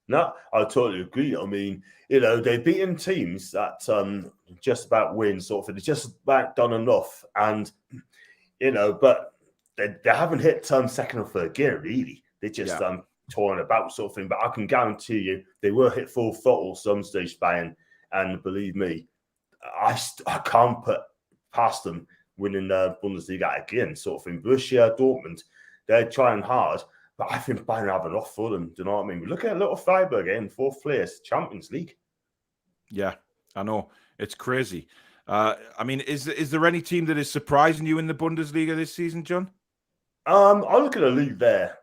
No, I totally agree. I mean, they've beaten teams that just about win, sort of thing. It's just about done enough. And, but they haven't hit second or third gear, really. They just torn about, sort of thing. But I can guarantee you they will hit full throttle some stage, Bayern. And believe me, I can't put past them winning the Bundesliga again, sort of thing. Borussia Dortmund, they're trying hard. But I think Bayern have enough for them. Do you know what I mean? Look at little Freiburg in 4th place, Champions League. Yeah, I know. It's crazy. I mean, is there any team that is surprising you in the Bundesliga this season, John? I look at the league there.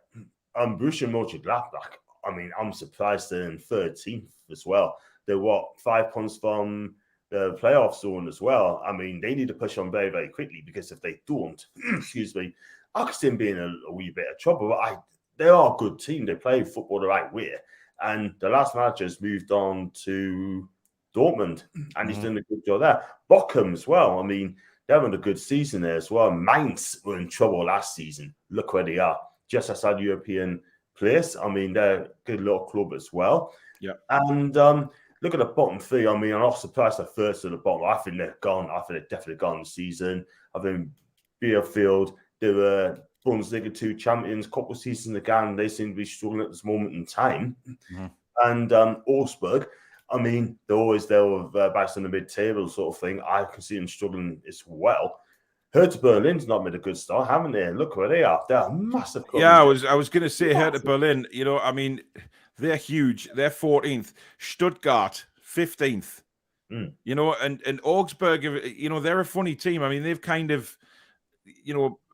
Borussia Mönchengladbach. I mean, I'm surprised they're in 13th as well. They're 5 points from the playoff zone as well. I mean, they need to push on very, very quickly, because if they don't, excuse me, I could see them being a wee bit of trouble. But they are a good team. They play football the right way. And the last manager's moved on to Dortmund, and he's doing a good job there. Bochum as well. I mean, they're having a good season there as well. Mainz were in trouble last season. Look where they are. Just outside European place. I mean, they're a good little club as well. Yeah. And look at the bottom 3. I mean, I'm not surprised they're first at the bottom. I think they're gone. I think they're definitely gone this season. I think Bielefeld, they were Bundesliga 2 champions a couple of seasons ago. They seem to be struggling at this moment in time. Mm-hmm. And Augsburg, I mean, they're always there with backs in the mid-table sort of thing. I can see them struggling as well. Hertha Berlin's not made a good start, haven't they? Look where they are. They're a massive club. Yeah, I was going to say Hertha Berlin. I mean, they're huge. They're 14th. Stuttgart, 15th. And Augsburg, they're a funny team. I mean, they've kind of,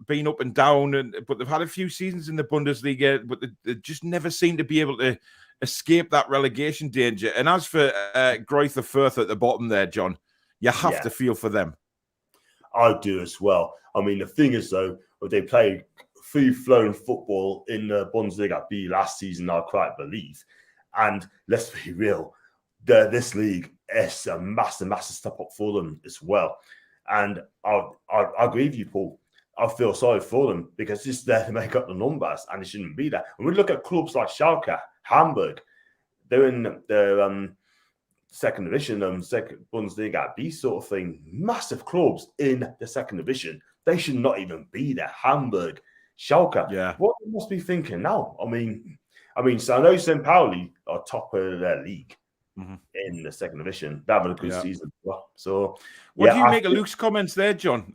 been up and down, but they've had a few seasons in the Bundesliga, but they just never seem to be able to escape that relegation danger. And as for Greuther Fürth at the bottom there, John, you have to feel for them. I do as well. I mean, the thing is, though, they played free-flowing football in the Bundesliga B last season, I quite believe. And let's be real, this league is a massive, massive step up for them as well. And I agree with you, Paul. I feel sorry for them, because it's there to make up the numbers, and it shouldn't be there. And we look at clubs like Schalke, Hamburg, they're in the second division, second Bundesliga B sort of thing. Massive clubs in the second division. They should not even be there. Hamburg, Schalke. Yeah. What must be thinking now? I mean, so I know St. Pauli are top of their league, in the second division. That was a good season. So, what do you make of Luke's comments there, John?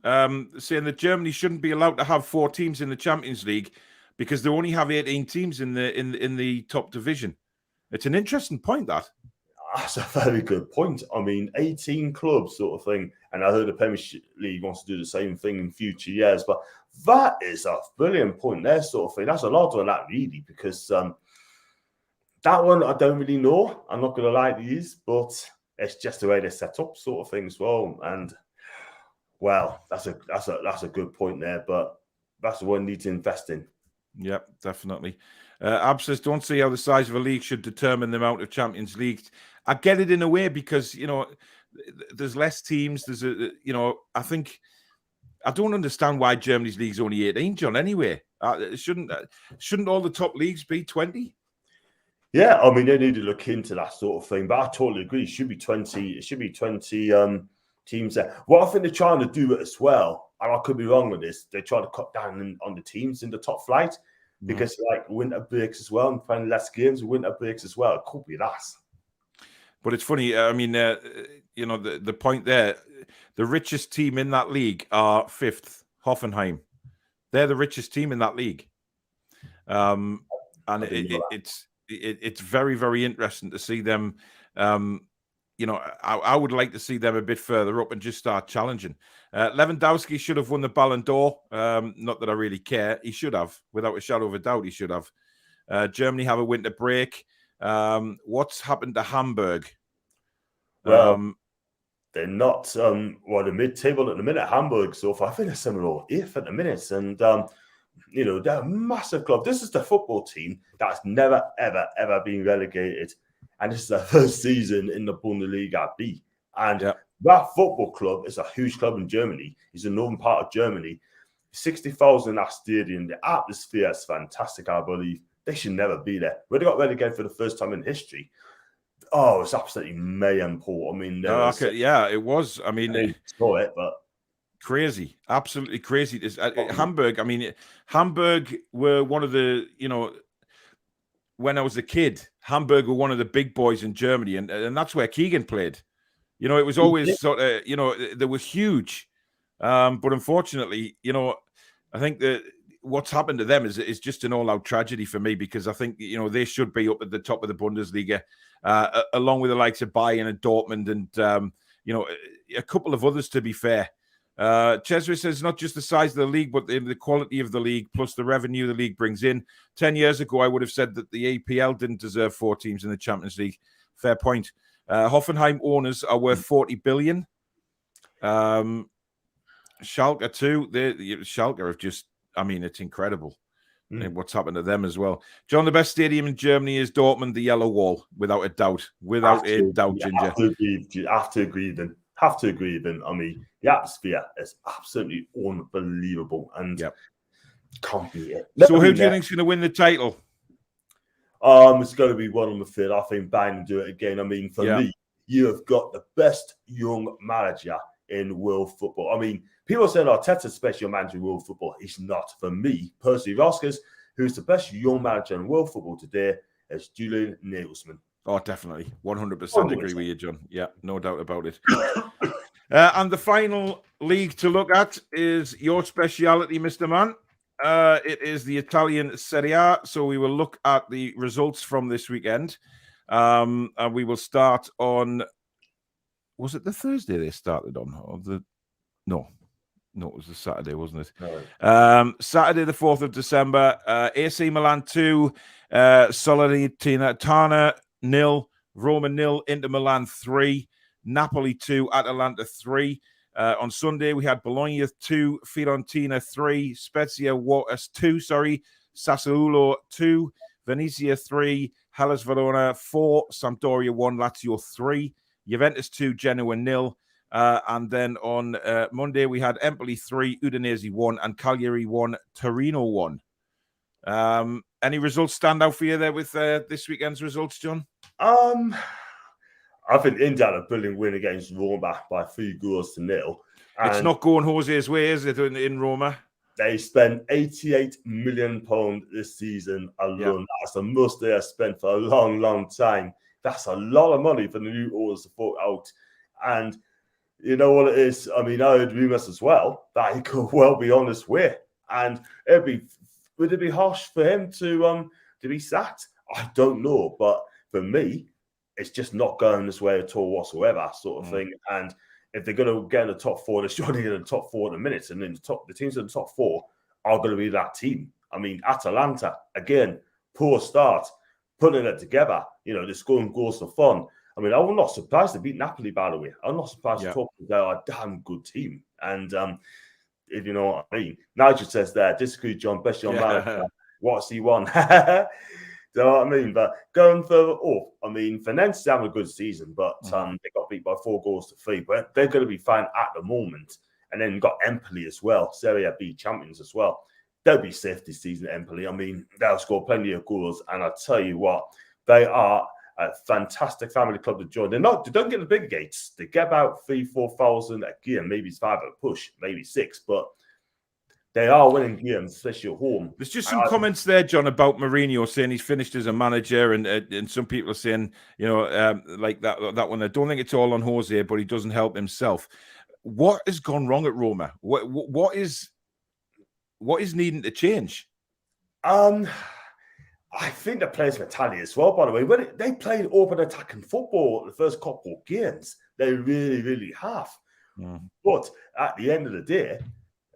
Saying that Germany shouldn't be allowed to have 4 teams in the Champions League because they only have 18 teams in the top division. It's an interesting point, that. That's a very good point. I mean, 18 clubs sort of thing. And I heard the Premier League wants to do the same thing in future years. But that is a brilliant point there, sort of thing. That's a lot on that, really, because that one I don't really know. I'm not going to lie to you, but it's just the way they're set up, sort of thing as well. And, well, that's a good point there. But that's the one you need to invest in. Yep, definitely. Ab says, don't see how the size of a league should determine the amount of Champions League. I get it in a way because, there's less teams. There's I think I don't understand why Germany's league's only 18, John, anyway. Shouldn't all the top leagues be 20? Yeah, I mean, they need to look into that sort of thing. But I totally agree. It should be 20. It should be 20 teams there. What I think they're trying to do as well, and I could be wrong with this, they're trying to cut down on the teams in the top flight because, like, winter breaks as well and playing less games, winter breaks as well. It could be that. But it's funny. I mean, the point there, the richest team in that league are 5th, Hoffenheim. They're the richest team in that league. And it's very, very interesting to see them. I would like to see them a bit further up and just start challenging. Lewandowski should have won the Ballon d'Or. Not that I really care. He should have, without a shadow of a doubt. He should have. Germany have a winter break. What's happened to Hamburg? Well, they're not the mid-table at the minute. Hamburg, so far, I think they're 7th or 8th at the minute, and they're a massive club. This is the football team that's never, ever, ever been relegated, and this is their first season in the Bundesliga B. And that football club is a huge club in Germany. It's the northern part of Germany. 60,000 in that stadium. The atmosphere is fantastic, I believe. They should never be there. When they got relegated for the first time in history, it's absolutely mayhem, Paul. I mean, it was. I mean, I saw it, but crazy, absolutely crazy. Hamburg. I mean, Hamburg were one of the, when I was a kid, Hamburg were one of the big boys in Germany, and that's where Keegan played. It was always sort of, they were huge, but unfortunately, I think that what's happened to them is just an all-out tragedy for me, because I think, they should be up at the top of the Bundesliga, along with the likes of Bayern and Dortmund and, a couple of others, to be fair. Cesare says not just the size of the league, but the quality of the league, plus the revenue the league brings in. 10 years ago, I would have said that the APL didn't deserve 4 teams in the Champions League. Fair point. Hoffenheim owners are worth 40 billion. Schalke too. Schalke have just, I mean, it's incredible what's happened to them as well. John, the best stadium in Germany is Dortmund, the Yellow Wall, without a doubt. Without a doubt, Ginger. Have to agree with them. I mean, the atmosphere is absolutely unbelievable and can't beat it. So who do you think is going to win the title? It's going to be one on the field. I think Bayern do it again. I mean, for me, you have got the best young manager in world football. I mean, people say Arteta's special manager in world football. He's not. For me, personally, Roskers, who's the best young manager in world football today, is Julian Nagelsmann. Oh, definitely. 100% agree with you, John. Yeah, no doubt about it. And the final league to look at is your speciality, Mr. Man. It is the Italian Serie A. So we will look at the results from this weekend. And we will start on... Was it the Thursday they started on? No, it was the Saturday, wasn't it? No. Saturday, the 4th of December. AC Milan 2, Salernitana 0, Roma 0, Inter Milan 3, Napoli 2, Atalanta 3. On Sunday, we had Bologna 2, Fiorentina 3, Spezia 2, Sassuolo 2, Venezia 3, Hellas Verona 4, Sampdoria 1, Lazio 3. Juventus 2, Genoa 0. And then on Monday, we had Empoli 3, Udinese 1, and Cagliari 1, Torino 1. Any results stand out for you there with this weekend's results, John? I think Inter had a brilliant win against Roma by 3-0. It's not going Jose's way, is it, in Roma? They spent £88 million this season alone. That's the most they have spent for a long, long time. That's a lot of money for the new owners to fork out. And you know what it is? I mean, I heard rumours as well that he could well be on his way. And would it be harsh for him to be sacked? I don't know. But for me, it's just not going this way at all whatsoever, sort of thing. And if they're going to get in the top four, they're surely in the top four in a minute. And then the teams in the top four are going to be that team. I mean, Atalanta, again, poor start, putting it together. You know, they're scoring goals for fun. I mean, I'm not surprised to beat Napoli, by the way. I'm not surprised to talk about they're a damn good team. And if you know what I mean. Nigel says there, disagree, John, best young manager. What's he won? You know what I mean? But going further up, I mean, Fernandes having a good season, but they got beat by 4-3. But they're going to be fine at the moment. And then you've got Empoli as well, Serie B champions as well. They'll be safe this season, Empoli. I mean, they'll score plenty of goals. And I tell you what, they are a fantastic family club to join. They don't get the big gates. They get about 3,000-4,000 a game, maybe it's 5 at a push, maybe 6. But they are winning games, especially at home. There's just some comments there, John, about Mourinho saying he's finished as a manager, and some people are saying, you know, like that one. I don't think it's all on Jose, but he doesn't help himself. What has gone wrong at Roma? What is needing to change? I think the players mentality as well, by the way. When they played open attacking football the first couple of games, they really, really have. But at the end of the day,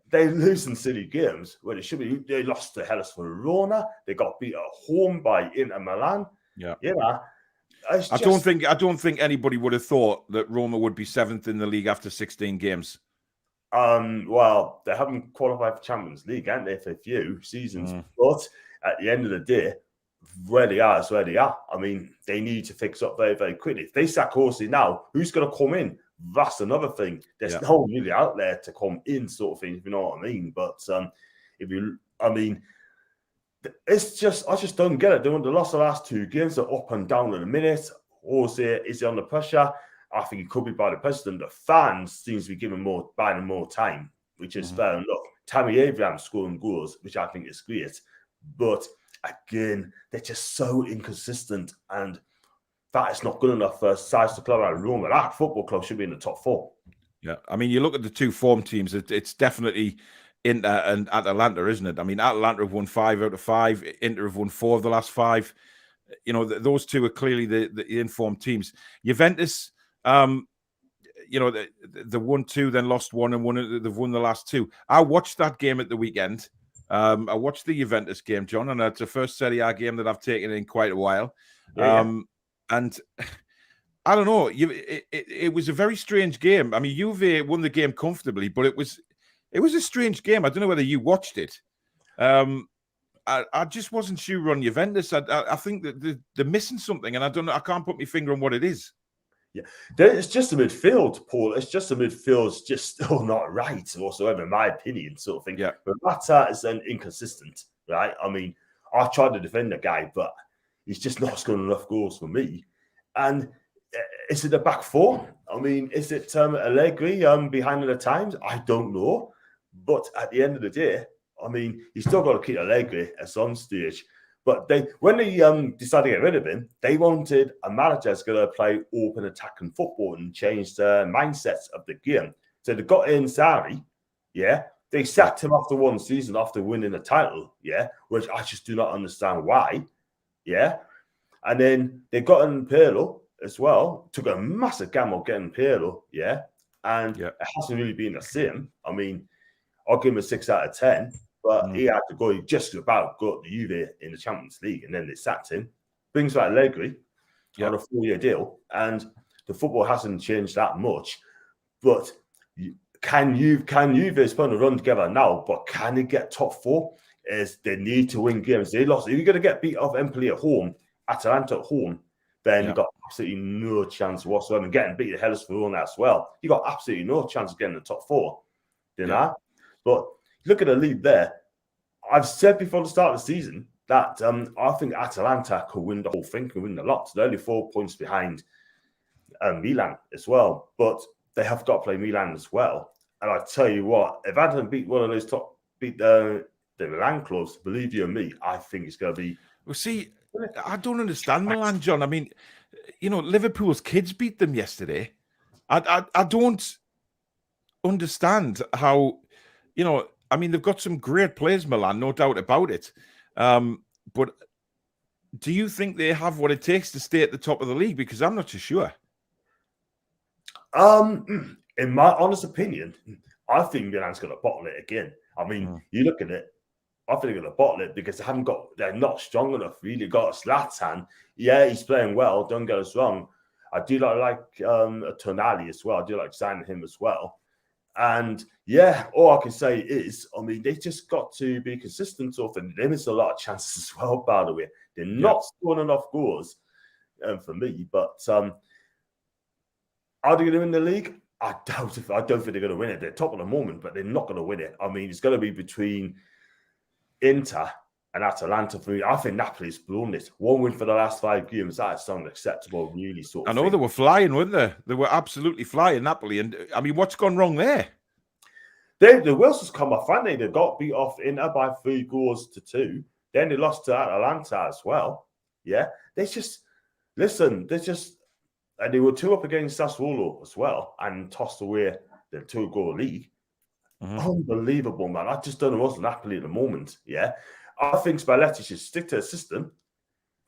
they lose in silly games where they should be. They lost to Hellas Verona. They got beat at home by Inter Milan. Yeah, you know. I don't think anybody would have thought that Roma would be 7th in the league after 16 games. Well, they haven't qualified for Champions League, haven't they, for a few seasons? But at the end of the day, where they are is where they are. I mean, they need to fix up very, very quickly. If they sack Horsey now, who's going to come in? That's another thing. There's no one really out there to come in, sort of thing, if you know what I mean. But it's just, I just don't get it. They lost the last 2 games. They're up and down in a minute. Horsey, is he under pressure? I think he could be by the president. The fans seems to be buying him more time, which is fair enough. Tammy Abraham scoring goals, which I think is great. But again, they're just so inconsistent, and that is not good enough for a size to club like Roma. That football club should be in the top 4. Yeah, I mean, you look at the 2 form teams, it's definitely Inter and Atalanta, isn't it? I mean, Atalanta have won 5 out of 5. Inter have won 4 of the last 5. You know, those 2 are clearly the informed teams. Juventus, you know, they won 2, then lost 1, and they've won the last 2. I watched that game at the weekend. I watched the Juventus game, John, and it's the first Serie A game that I've taken in quite a while. And I don't know, it was a very strange game. I mean, Juve won the game comfortably, but it was a strange game. I don't know whether you watched it. I just wasn't sure on Juventus. I think that they're missing something, and I don't know. I can't put my finger on what it is. Yeah, it's just the midfield, Paul. It's just the midfield's just still not right whatsoever, in my opinion, sort of thing. Yeah. But Mata is then inconsistent, right? I mean, I tried to defend the guy, but he's just not scoring enough goals for me. And is it the back 4? I mean, is it Allegri behind the times? I don't know. But at the end of the day, I mean, you still got to keep Allegri at some stage. But when they decided to get rid of him, they wanted a manager that's going to play open attacking football and change the mindsets of the game. So they got in Sarri, They sacked him after 1 season after winning the title, which I just do not understand why, And then they got in Pirlo as well, took a massive gamble getting Pirlo, And it hasn't really been the same. I mean, I'll give him a 6 out of 10. But he had to go, just about got the Juve in the Champions League, and then they sacked him. Brings back Allegri on a 4-year deal, and the football hasn't changed that much. But can Juve is putting a run together now, but can they get top 4? Is they need to win games. They lost. If you're going to get beat off Empoli at home, Atalanta at home, then you've got absolutely no chance whatsoever. And getting beat at Hellas Verona as well, you got absolutely no chance of getting the top 4. You know? But look at the lead there. I've said before the start of the season that I think Atalanta could win the whole thing, could win the lot. They're only 4 points behind Milan as well. But they have got to play Milan as well. And I tell you what, if Atalanta beat one of those beat the Milan clubs, believe you me, I think it's going to be... Well, see, I don't understand Milan, John. I mean, Liverpool's kids beat them yesterday. I don't understand how, they've got some great players, Milan, no doubt about it. But do you think they have what it takes to stay at the top of the league? Because I'm not too sure. In my honest opinion, I think Milan's going to bottle it again. I mean, you look at it, I think they're going to bottle it because they're not strong enough, really. Got Zlatan. Yeah, he's playing well, don't get us wrong. I do like Tonali as well. I do like signing him as well. And yeah, all I can say is, they just got to be consistent sort of thing. They miss a lot of chances as well, by the way. They're not scoring enough goals for me. But are they going to win the league? I doubt it. I don't think they're going to win it. They're top at the moment, but they're not going to win it. It's going to be between Inter and Atalanta for me. I think Napoli's blown it. 1 win for the last 5 games. That's unacceptable, really. Sort of. I know they were flying, weren't they? They were absolutely flying, Napoli. And what's gone wrong there? The Wilsons come off, haven't they? They got beat off Inter by 3-2. Then they lost to Atalanta as well. Yeah, and they were 2 up against Sassuolo as well and tossed away the 2-goal lead. Unbelievable, man. I just don't know what's Napoli at the moment. Yeah, I think Spalletti should stick to the system.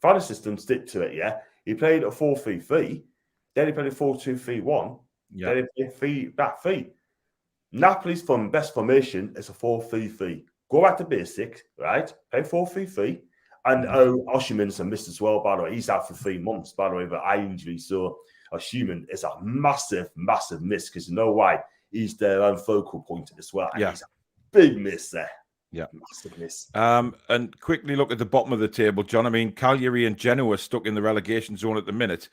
Find a system, stick to it. Yeah, he played a 4-3-3, then he played a 4-2-3-1. Yeah, then he played back 3. Napoli's best formation is a 4-3-3. Go back to basics, right? Play 4-3-3. And Osimhen's a miss as well, by the way. He's out for 3 months, by the way, but eye injury. So Osimhen is a massive, massive miss because you know why? He's their own focal point as well. And he's a big miss there. Yeah. Massive miss. And quickly look at the bottom of the table, John. Cagliari and Genoa are stuck in the relegation zone at the minute.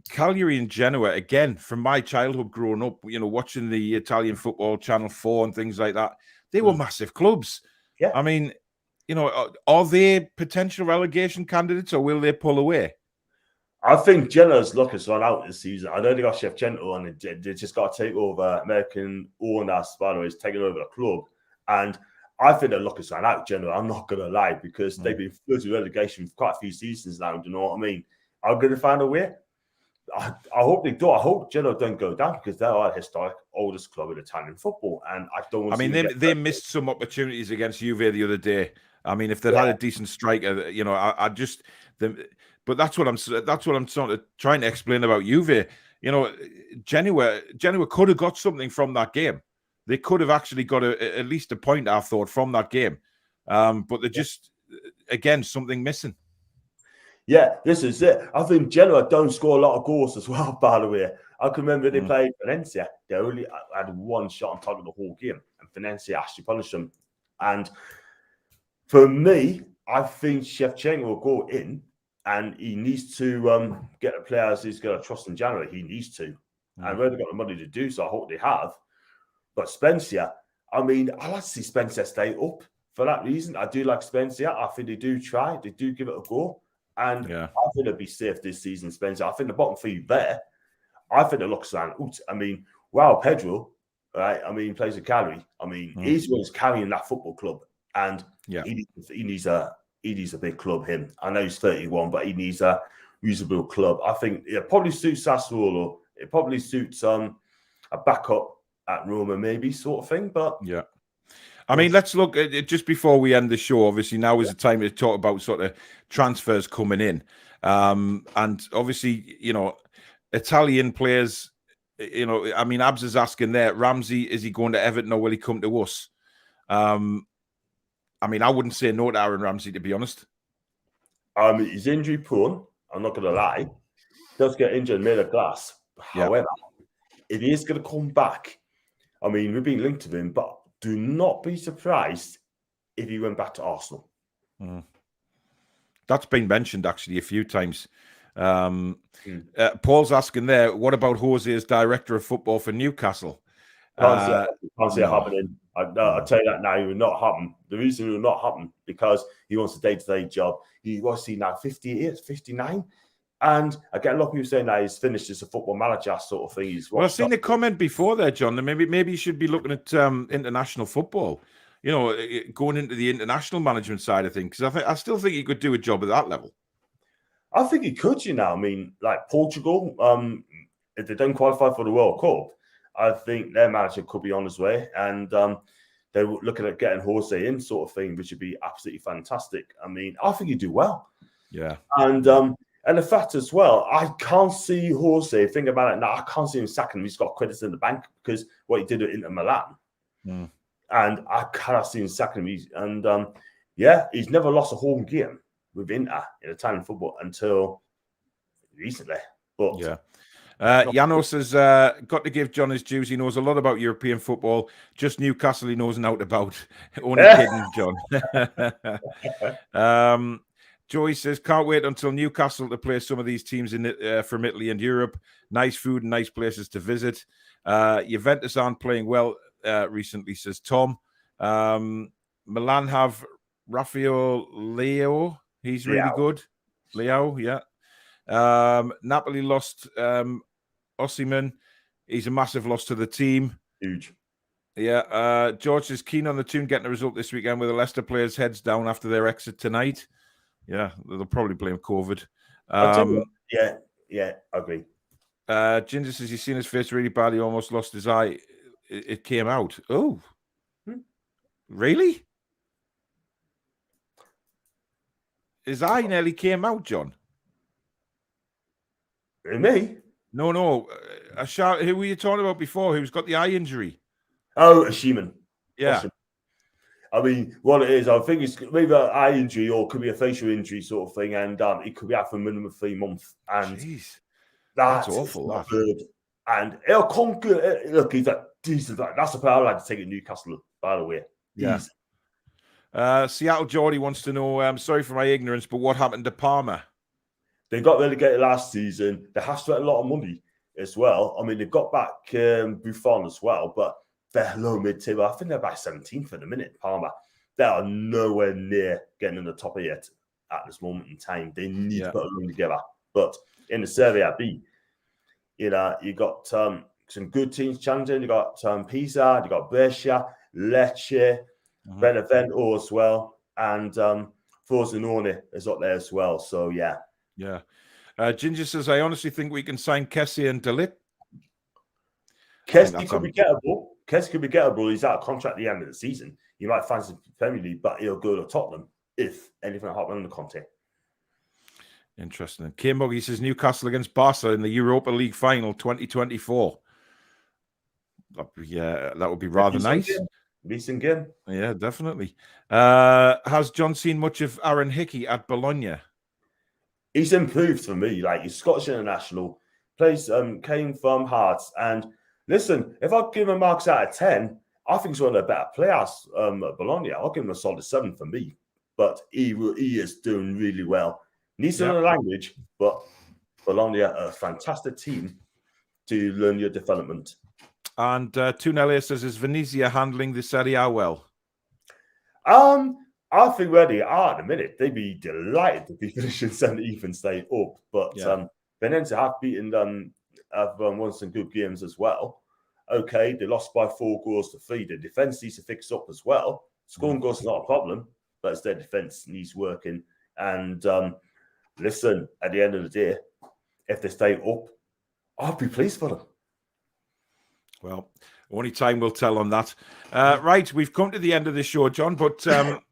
Cagliari and Genoa, again, from my childhood growing up, watching the Italian football Channel 4 and things like that, they were massive clubs. Yeah. Are they potential relegation candidates or will they pull away? I think Genoa's luck has run out this season. I know they got Shevchenko and they just got to take over American owners, by the way, is taking over the club. And I think their luck has run out, Genoa. I'm not going to lie, because they've been through relegation for quite a few seasons now. Do you know what I mean? I'm going to find a way. I hope they do. I hope Genoa don't go down because they are a historic oldest club in Italian football. And I don't want to they missed some opportunities against Juve the other day. If they'd had a decent striker, but that's what I'm sort of trying to explain about Juve. Genoa could have got something from that game. They could have actually got at least a point, I thought, from that game. But they're just, again, something missing. Yeah, this is it. I think Genoa don't score a lot of goals as well, by the way. I can remember they played Valencia. They only had 1 shot on target the whole game, and Valencia actually punished them. And for me, I think Shevchenko will go in, and he needs to get the players he's going to trust in January. He needs to. And where they've got the money to do so, I hope they have. But Spencer, I like to see Spencer stay up for that reason. I do like Spencer. I think they do try. They do give it a go. And I think they'll be safe this season, Spencer. I think the bottom 3 there. I think it looks like, Pedro, right? He plays a Cagliari. He's the one who's carrying that football club. And he needs a big club, him. I know he's 31, but he needs a reasonable club. I think it probably suits Sassuolo. It probably suits a backup at Roma, maybe, sort of thing. But let's look at it just before we end the show. Obviously, now is the time to talk about sort of transfers coming in. And obviously, Italian players, Abs is asking there, Ramsey, is he going to Everton or will he come to us? I wouldn't say no to Aaron Ramsey, to be honest. He's injury prone. I'm not going to lie. Does get injured made of glass. However, if he is going to come back, we've been linked to him, but do not be surprised if he went back to Arsenal. That's been mentioned actually a few times. Paul's asking there, what about Jose as director of football for Newcastle? Can't see it happening. I'll tell you that now, it will not happen. The reason it will not happen, because he wants a day-to-day job. He was now 58, 59. And I get a lot of people saying that he's finished as a football manager sort of thing. I've seen a comment before there, John, that maybe you should be looking at international football, going into the international management side of things, because I still think he could do a job at that level. I think he could, I mean, like Portugal, if they don't qualify for the World Cup, I think their manager could be on his way. And they were looking at getting Jose in, sort of thing, which would be absolutely fantastic. I mean, I think he'd do well. Yeah. And the fact as well, I can't see Jose, think about it now, I can't see him sacking him. He's got credits in the bank because what he did at Inter Milan. Mm. And I cannot see him sacking him. He's never lost a home game with Inter in Italian football until recently. But yeah. Janos has got to give John his dues. He knows a lot about European football. Just Newcastle he knows nothing about. Only kidding, John. Joey says, can't wait until Newcastle to play some of these teams from Italy and Europe. Nice food and nice places to visit. Juventus aren't playing well recently, says Tom. Milan have Rafael Leo. He's really good. Leo, yeah. Napoli lost Osimhen. He's a massive loss to the team. Huge. Yeah. George is keen on the Toon getting a result this weekend with the Leicester players' heads down after their exit tonight. Yeah, they'll probably blame COVID. Yeah, I agree. Ginger says he's seen his face really bad. He almost lost his eye. It came out. Oh, really? His eye nearly came out, John. Me? No. Who were you talking about before? Who's got the eye injury? Oh, Osimhen. Yeah. Awesome. I mean, what it is, I think it's maybe an eye injury or could be a facial injury sort of thing, and it could be out for a minimum of 3 months. And jeez, that's awful. Not good. And he'll conquer. Look, he's a decent. That's the player I'd like to take at Newcastle. By the way, yeah. Seattle Geordie wants to know. I'm sorry for my ignorance, but what happened to Palmer? They got relegated last season. They have spent a lot of money as well. I mean, they've got back Buffon as well, but they're low mid-table. I think they're about 17th at the minute, Palmer. They are nowhere near getting in the top 8 at this moment in time. They need to put a run together. But in the Serie B, you got some good teams challenging. You got Pisa, you got Brescia, Lecce, Benevento as well, and Frosinone is up there as well. So, yeah. Yeah. Ginger says, I honestly think we can sign Kessie and Delit. Kessie could be gettable. Kessie could be gettable. He's out of contract at the end of the season. You might fancy Premier League, but he'll go to Tottenham if anything happens under Conte. Interesting. K-Muggy says Newcastle against Barca in the Europa League final 2024. That would be rather nice. Decent game. Yeah, definitely. Has John seen much of Aaron Hickey at Bologna? He's improved for me. Like, he's Scottish international, plays came from Hearts, and listen, if I give him marks out of 10, I think he's one of the better players at Bologna. I'll give him a solid 7 for me. But he is doing really well. Needs to learn the language, but Bologna are a fantastic team to learn your development. And Toon Elliott says, is Venezia handling the Serie A well? I think where they are at the minute, they'd be delighted to be finishing 17th and staying up. But Venezia have beaten them, have won some good games as well. Okay, they lost by 4-3. The defense needs to fix up as well. Scoring goals is not a problem, but it's their defense needs working. And listen, at the end of the day, if they stay up, I'll be pleased for them. Well, only time will tell on that. Right, we've come to the end of the show, John, but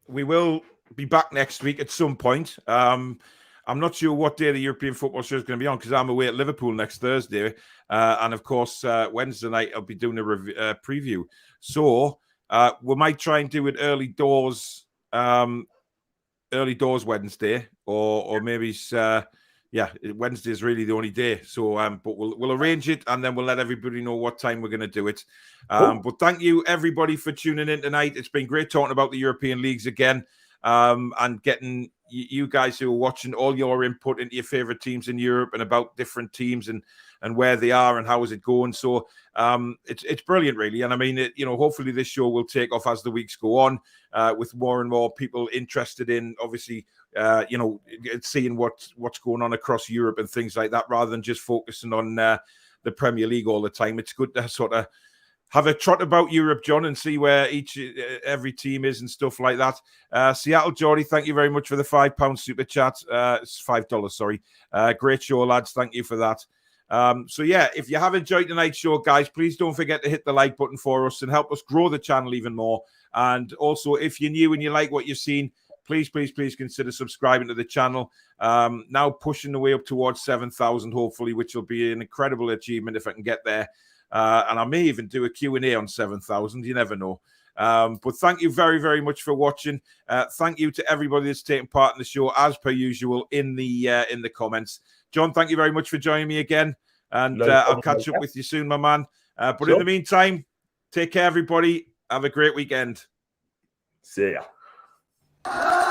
we will be back next week at some point. I'm not sure what day the European football show is going to be on because I'm away at Liverpool next Thursday. And, of course, Wednesday night I'll be doing a preview. So we might try and do it early doors Wednesday or maybe... Wednesday is really the only day. So, but we'll arrange it and then we'll let everybody know what time we're going to do it. But thank you, everybody, for tuning in tonight. It's been great talking about the European leagues again and getting you guys who are watching all your input into your favorite teams in Europe and about different teams and where they are and how is it going. So it's brilliant, really. And I mean, hopefully this show will take off as the weeks go on with more and more people interested in, obviously, seeing what's going on across Europe and things like that, rather than just focusing on the Premier League all the time. It's good to sort of have a trot about Europe, John, and see where every team is and stuff like that. Seattle Geordie, thank you very much for the £5 super chat. It's $5, sorry. Great show, lads. Thank you for that. So yeah, if you have enjoyed tonight's show, guys, please don't forget to hit the like button for us and help us grow the channel even more. And also, if you're new and you like what you've seen, please consider subscribing to the channel. Now pushing the way up towards 7,000, hopefully, which will be an incredible achievement if I can get there. And I may even do a Q&A on 7,000. You never know. But thank you very, very much for watching. Thank you to everybody that's taken part in the show, as per usual, in the comments. John, thank you very much for joining me again. And I'll catch up with you soon, my man. But in the meantime, take care, everybody. Have a great weekend. See ya.